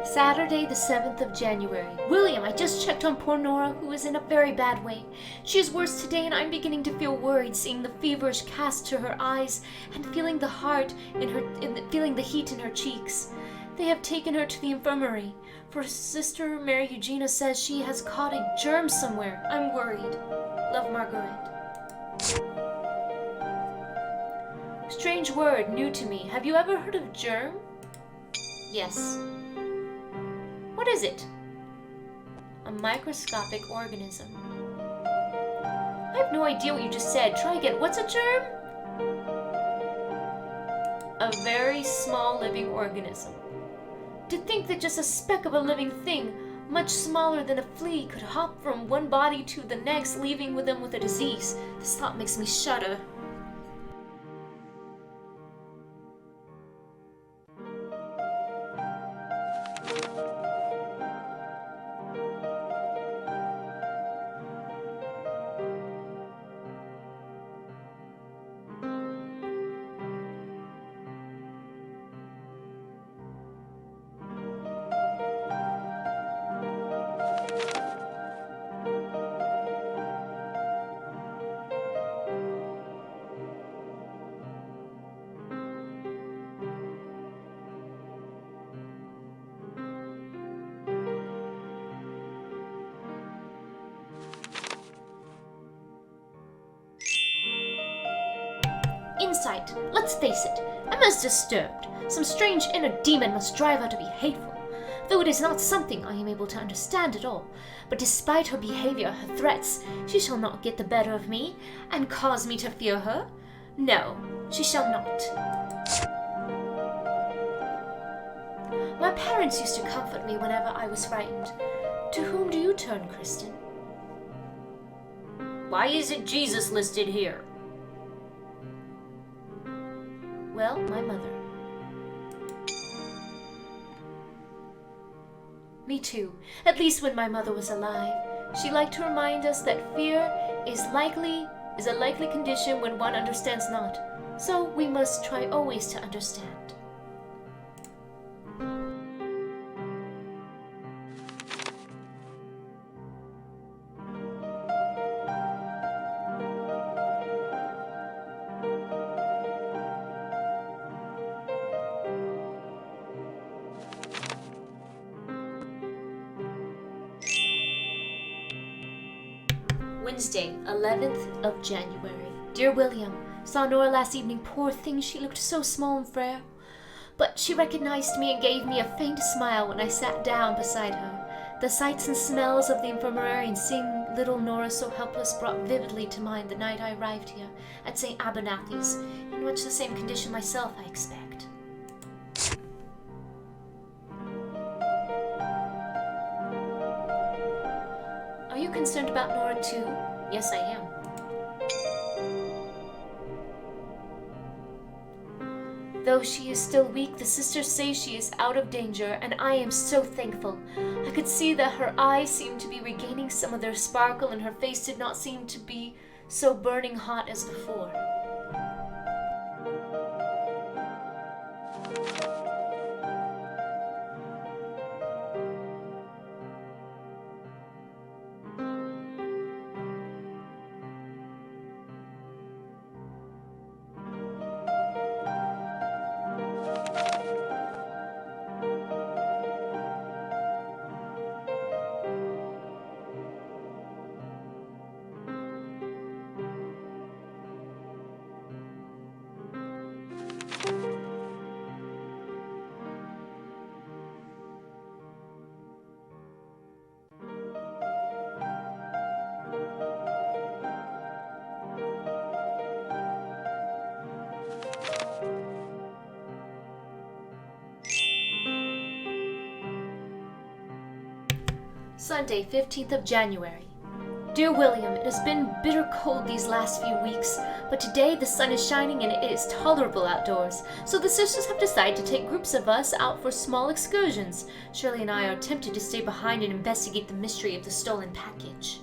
Saturday, the 7th of January. William, I just checked on poor Nora, who is in a very bad way. She is worse today, and I'm beginning to feel worried, seeing the feverish cast to her eyes and feeling the heat in her cheeks. They have taken her to the infirmary, for Sister Mary Eugenia says she has caught a germ somewhere. I'm worried. Love, Margaret. Strange word, new to me. Have you ever heard of germ? Yes. What is it? A microscopic organism. I have no idea what you just said. Try again. What's a germ? A very small living organism. To think that just a speck of a living thing, much smaller than a flea, could hop from one body to the next, leaving them with a disease. This thought makes me shudder. Insight. Let's face it, Emma's disturbed. Some strange inner demon must drive her to be hateful, though it is not something I am able to understand at all. But despite her behavior, her threats, she shall not get the better of me and cause me to fear her. No, she shall not. My parents used to comfort me whenever I was frightened. To whom do you turn, Kristen? Why isn't Jesus listed here? Well, my mother. Me too, at least when my mother was alive. She liked to remind us that fear is a likely condition when one understands not. So we must try always to understand. Wednesday, 11th of January. Dear William, saw Nora last evening. Poor thing, she looked so small and frail. But she recognized me and gave me a faint smile when I sat down beside her. The sights and smells of the infirmary and seeing little Nora so helpless brought vividly to mind the night I arrived here at St. Abernathy's, in much the same condition myself, I expect. Are you concerned about Nora too? Yes, I am. Though she is still weak, the sisters say she is out of danger, and I am so thankful. I could see that her eyes seemed to be regaining some of their sparkle, and her face did not seem to be so burning hot as before. Sunday, 15th of January. Dear William, it has been bitter cold these last few weeks, but today the sun is shining and it is tolerable outdoors, so the sisters have decided to take groups of us out for small excursions. Shirley and I are tempted to stay behind and investigate the mystery of the stolen package.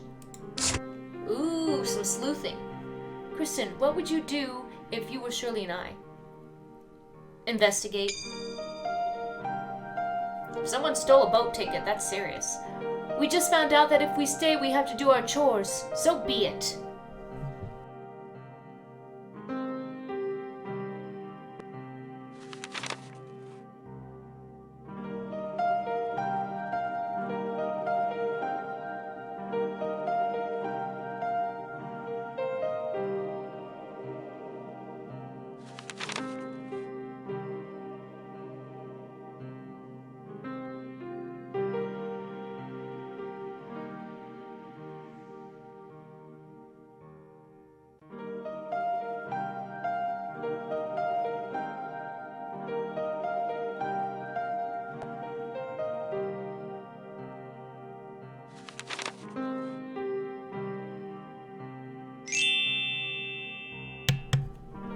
Ooh, some sleuthing. Kristen, what would you do if you were Shirley and I? Investigate. If someone stole a boat ticket, that's serious. We just found out that if we stay, we have to do our chores. So be it.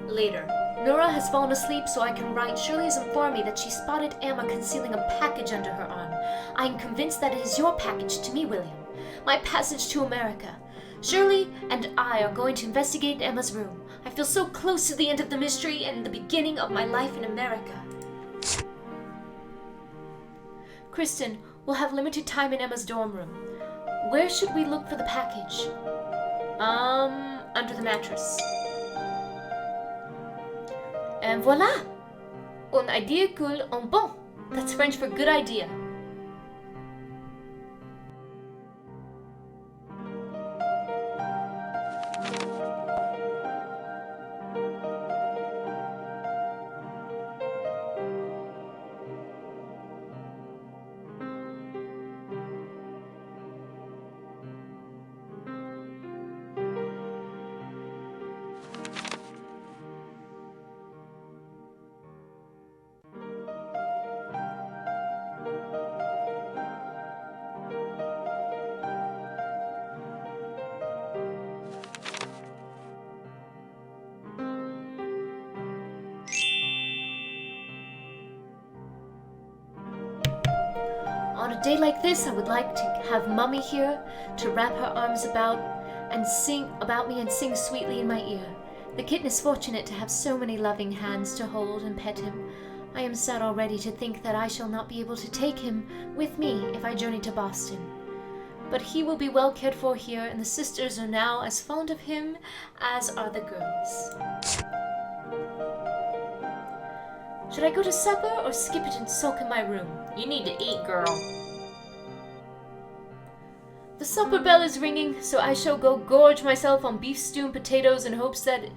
Later. Nora has fallen asleep so I can write. Shirley has informed me that she spotted Emma concealing a package under her arm. I am convinced that it is your package to me, William. My passage to America. Shirley and I are going to investigate Emma's room. I feel so close to the end of the mystery and the beginning of my life in America. Kristen, we'll have limited time in Emma's dorm room. Where should we look for the package? Under the mattress. And voila! Une idée coule en bon. That's French for good idea. On a day like this, I would like to have Mummy here to wrap her arms about me and sing sweetly in my ear. The kitten is fortunate to have so many loving hands to hold and pet him. I am sad already to think that I shall not be able to take him with me if I journey to Boston. But he will be well cared for here, and the sisters are now as fond of him as are the girls. Should I go to supper or skip it and sulk in my room? You need to eat, girl. The supper bell is ringing, so I shall go gorge myself on beef stew and potatoes in hopes that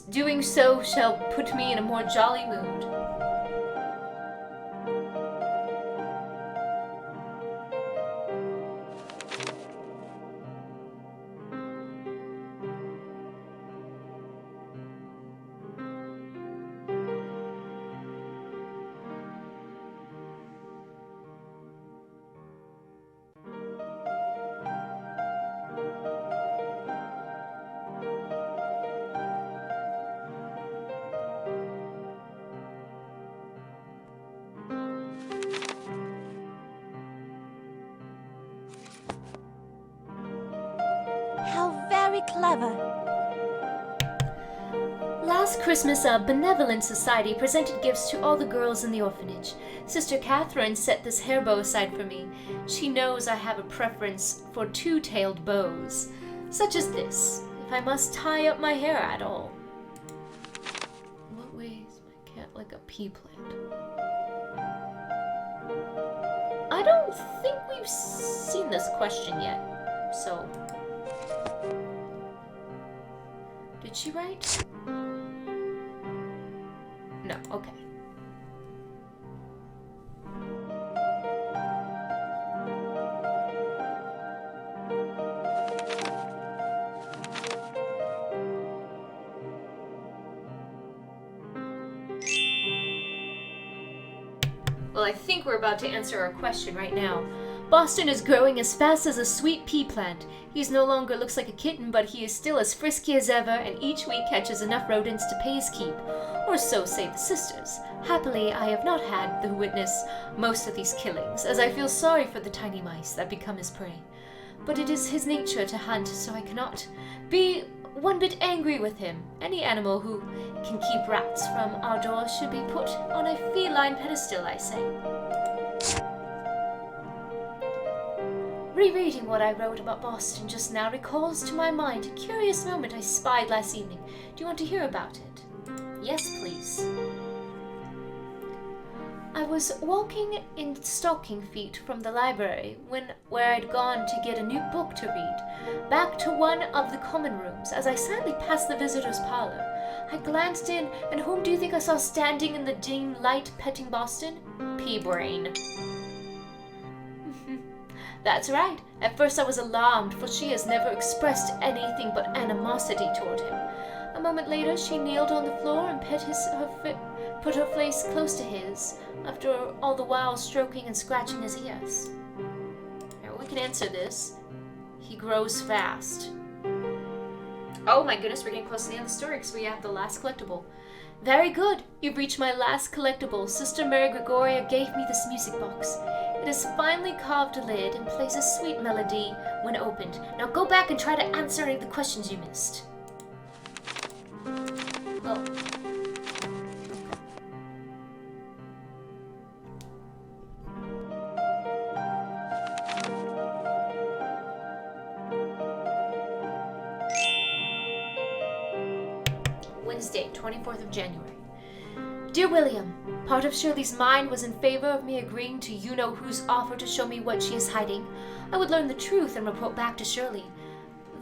doing so shall put me in a more jolly mood. Clever. Last Christmas, a benevolent society presented gifts to all the girls in the orphanage. Sister Catherine set this hair bow aside for me. She knows I have a preference for two-tailed bows, such as this, if I must tie up my hair at all. What way is my cat like a pea plant? I don't think we've seen this question yet, so... Did she write? No, okay. Well, I think we're about to answer our question right now. Boston is growing as fast as a sweet pea plant. He no longer looks like a kitten, but he is still as frisky as ever, and each week catches enough rodents to pay his keep. Or so say the sisters. Happily, I have not had to witness most of these killings, as I feel sorry for the tiny mice that become his prey. But it is his nature to hunt, so I cannot be one bit angry with him. Any animal who can keep rats from our doors should be put on a feline pedestal, I say. Rereading what I wrote about Boston just now recalls to my mind a curious moment I spied last evening. Do you want to hear about it? Yes, please. I was walking in stocking feet from the library where I'd gone to get a new book to read, back to one of the common rooms. As I sadly passed the visitor's parlor, I glanced in, and whom do you think I saw standing in the dim light petting Boston? Pea-brain. That's right. At first I was alarmed, for she has never expressed anything but animosity toward him. A moment later she kneeled on the floor and put her face close to his, after all the while stroking and scratching his ears. Now we can answer this. He grows fast. Oh my goodness, we're getting close to the end of the story because we have the last collectible. Very good. You've reached my last collectible. Sister Mary Gregoria gave me this music box. It has finely carved a lid and plays a sweet melody when opened. Now go back and try to answer any of the questions you missed. Well, Wednesday, 24th of January. Dear William, part of Shirley's mind was in favor of me agreeing to you-know-who's offer to show me what she is hiding. I would learn the truth and report back to Shirley,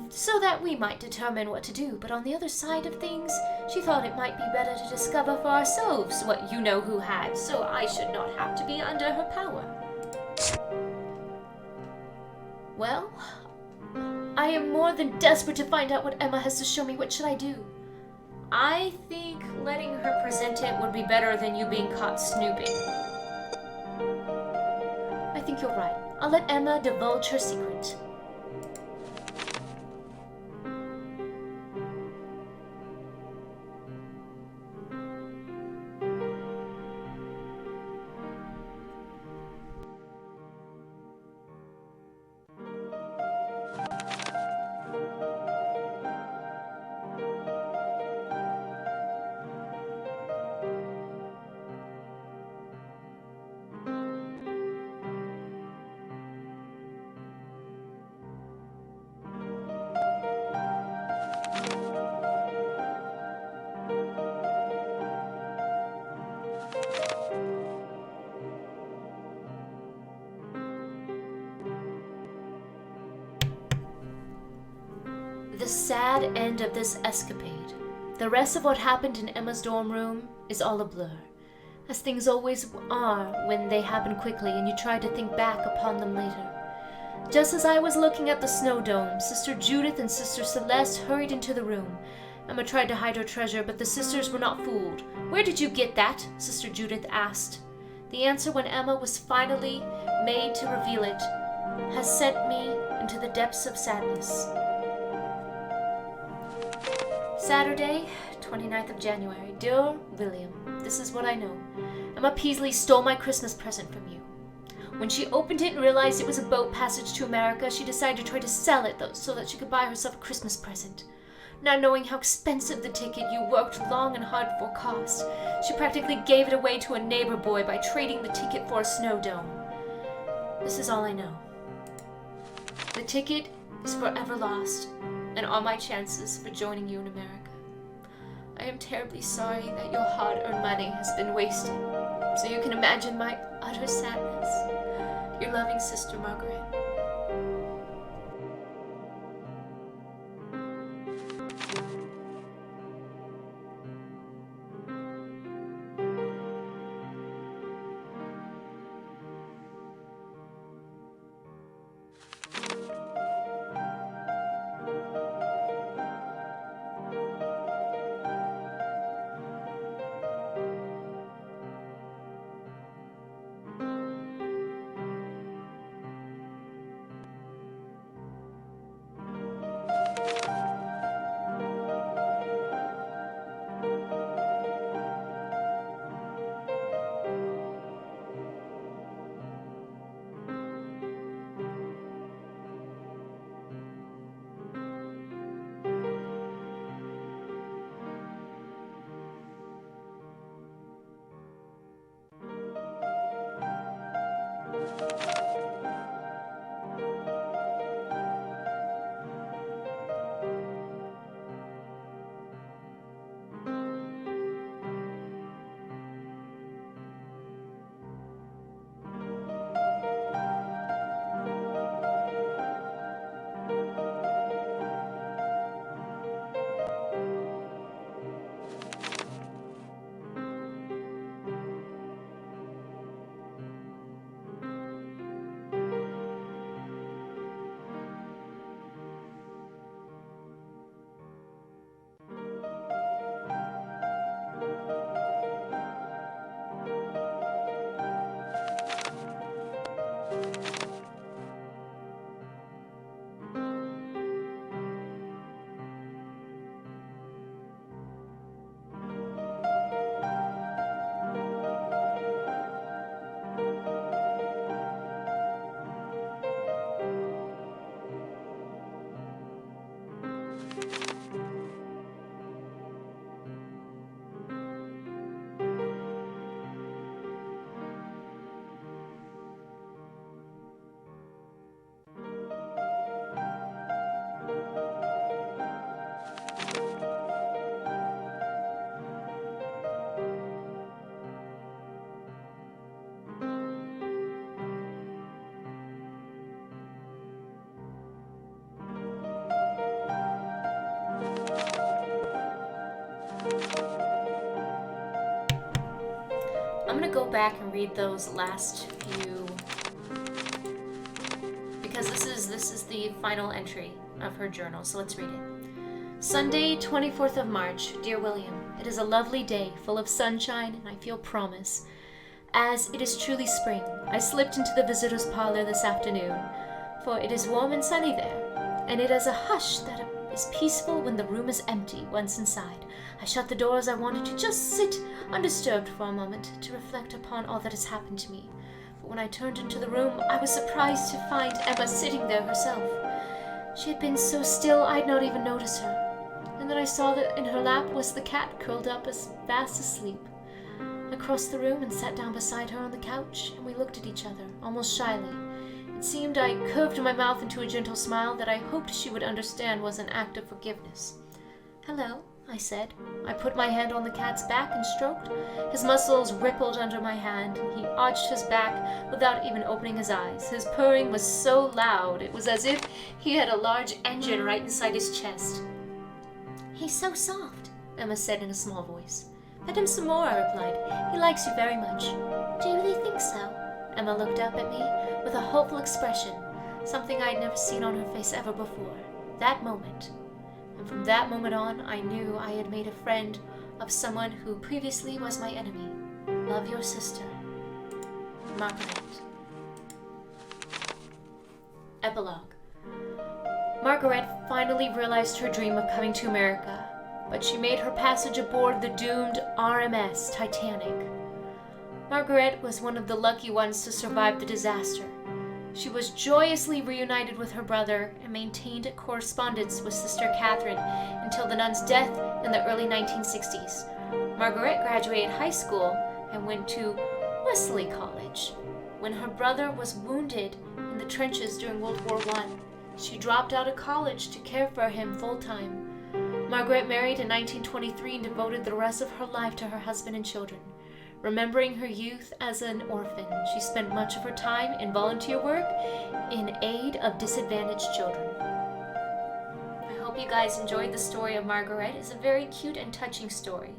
so that we might determine what to do. But on the other side of things, she thought it might be better to discover for ourselves what you-know-who had, so I should not have to be under her power. Well, I am more than desperate to find out what Emma has to show me. What should I do? I think letting her present it would be better than you being caught snooping. I think you're right. I'll let Emma divulge her secret. The sad end of this escapade. The rest of what happened in Emma's dorm room is all a blur, as things always are when they happen quickly and you try to think back upon them later. Just as I was looking at the snow dome, Sister Judith and Sister Celeste hurried into the room. Emma tried to hide her treasure, but the sisters were not fooled. "Where did you get that?" Sister Judith asked. The answer, when Emma was finally made to reveal it, has sent me into the depths of sadness. Saturday, 29th of January. Dear William, this is what I know. Emma Peasley stole my Christmas present from you. When she opened it and realized it was a boat passage to America, she decided to try to sell it so that she could buy herself a Christmas present. Not knowing how expensive the ticket you worked long and hard for cost, she practically gave it away to a neighbor boy by trading the ticket for a snow dome. This is all I know. The ticket is forever lost, and all my chances for joining you in America. I am terribly sorry that your hard-earned money has been wasted, so you can imagine my utter sadness. Your loving sister, Margaret. back and read those last few, because this is the final entry of her journal, so let's read it. Sunday, 24th of March. Dear William, it is a lovely day, full of sunshine, and I feel promise. As it is truly spring, I slipped into the visitor's parlor this afternoon, for it is warm and sunny there, and it is a hush that is peaceful when the room is empty once inside. I shut the door as I wanted to just sit undisturbed for a moment to reflect upon all that has happened to me. But when I turned into the room, I was surprised to find Emma sitting there herself. She had been so still I'd not even noticed her, and then I saw that in her lap was the cat curled up as fast asleep. I crossed the room and sat down beside her on the couch, and we looked at each other, almost shyly. It seemed I curved my mouth into a gentle smile that I hoped she would understand was an act of forgiveness. "Hello," I said. I put my hand on the cat's back and stroked. His muscles rippled under my hand, and he arched his back without even opening his eyes. His purring was so loud, it was as if he had a large engine right inside his chest. "He's so soft," Emma said in a small voice. "Pet him some more," I replied. "He likes you very much." "Do you really think so?" Emma looked up at me with a hopeful expression, something I had never seen on her face ever before. That moment. And from that moment on, I knew I had made a friend of someone who previously was my enemy. Love your sister, Margaret. Epilogue. Margaret finally realized her dream of coming to America, but she made her passage aboard the doomed RMS Titanic. Margaret was one of the lucky ones to survive the disaster. She was joyously reunited with her brother and maintained correspondence with Sister Catherine until the nun's death in the early 1960s. Margaret graduated high school and went to Wesley College. When her brother was wounded in the trenches during World War I, she dropped out of college to care for him full-time. Margaret married in 1923 and devoted the rest of her life to her husband and children. Remembering her youth as an orphan, she spent much of her time in volunteer work in aid of disadvantaged children. I hope you guys enjoyed the story of Margaret. It's a very cute and touching story.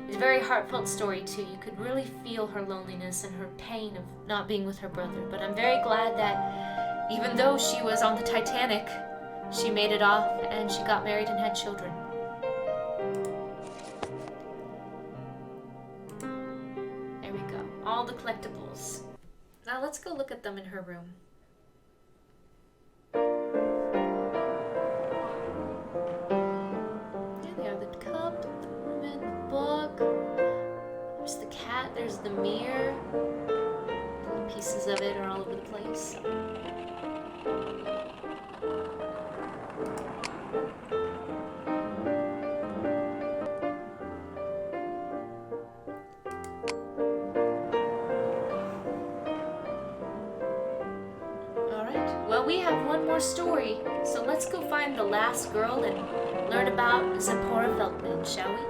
It's a very heartfelt story too. You could really feel her loneliness and her pain of not being with her brother. But I'm very glad that even though she was on the Titanic, she made it off and she got married and had children. All the collectibles. Now let's go look at them in her room. Yeah, they are the cup, the ribbon, the book. There's the cat, there's the mirror. Little pieces of it are all over the place. Well, we have one more story, so let's go find the last girl and learn about Zipporah Feldman, shall we?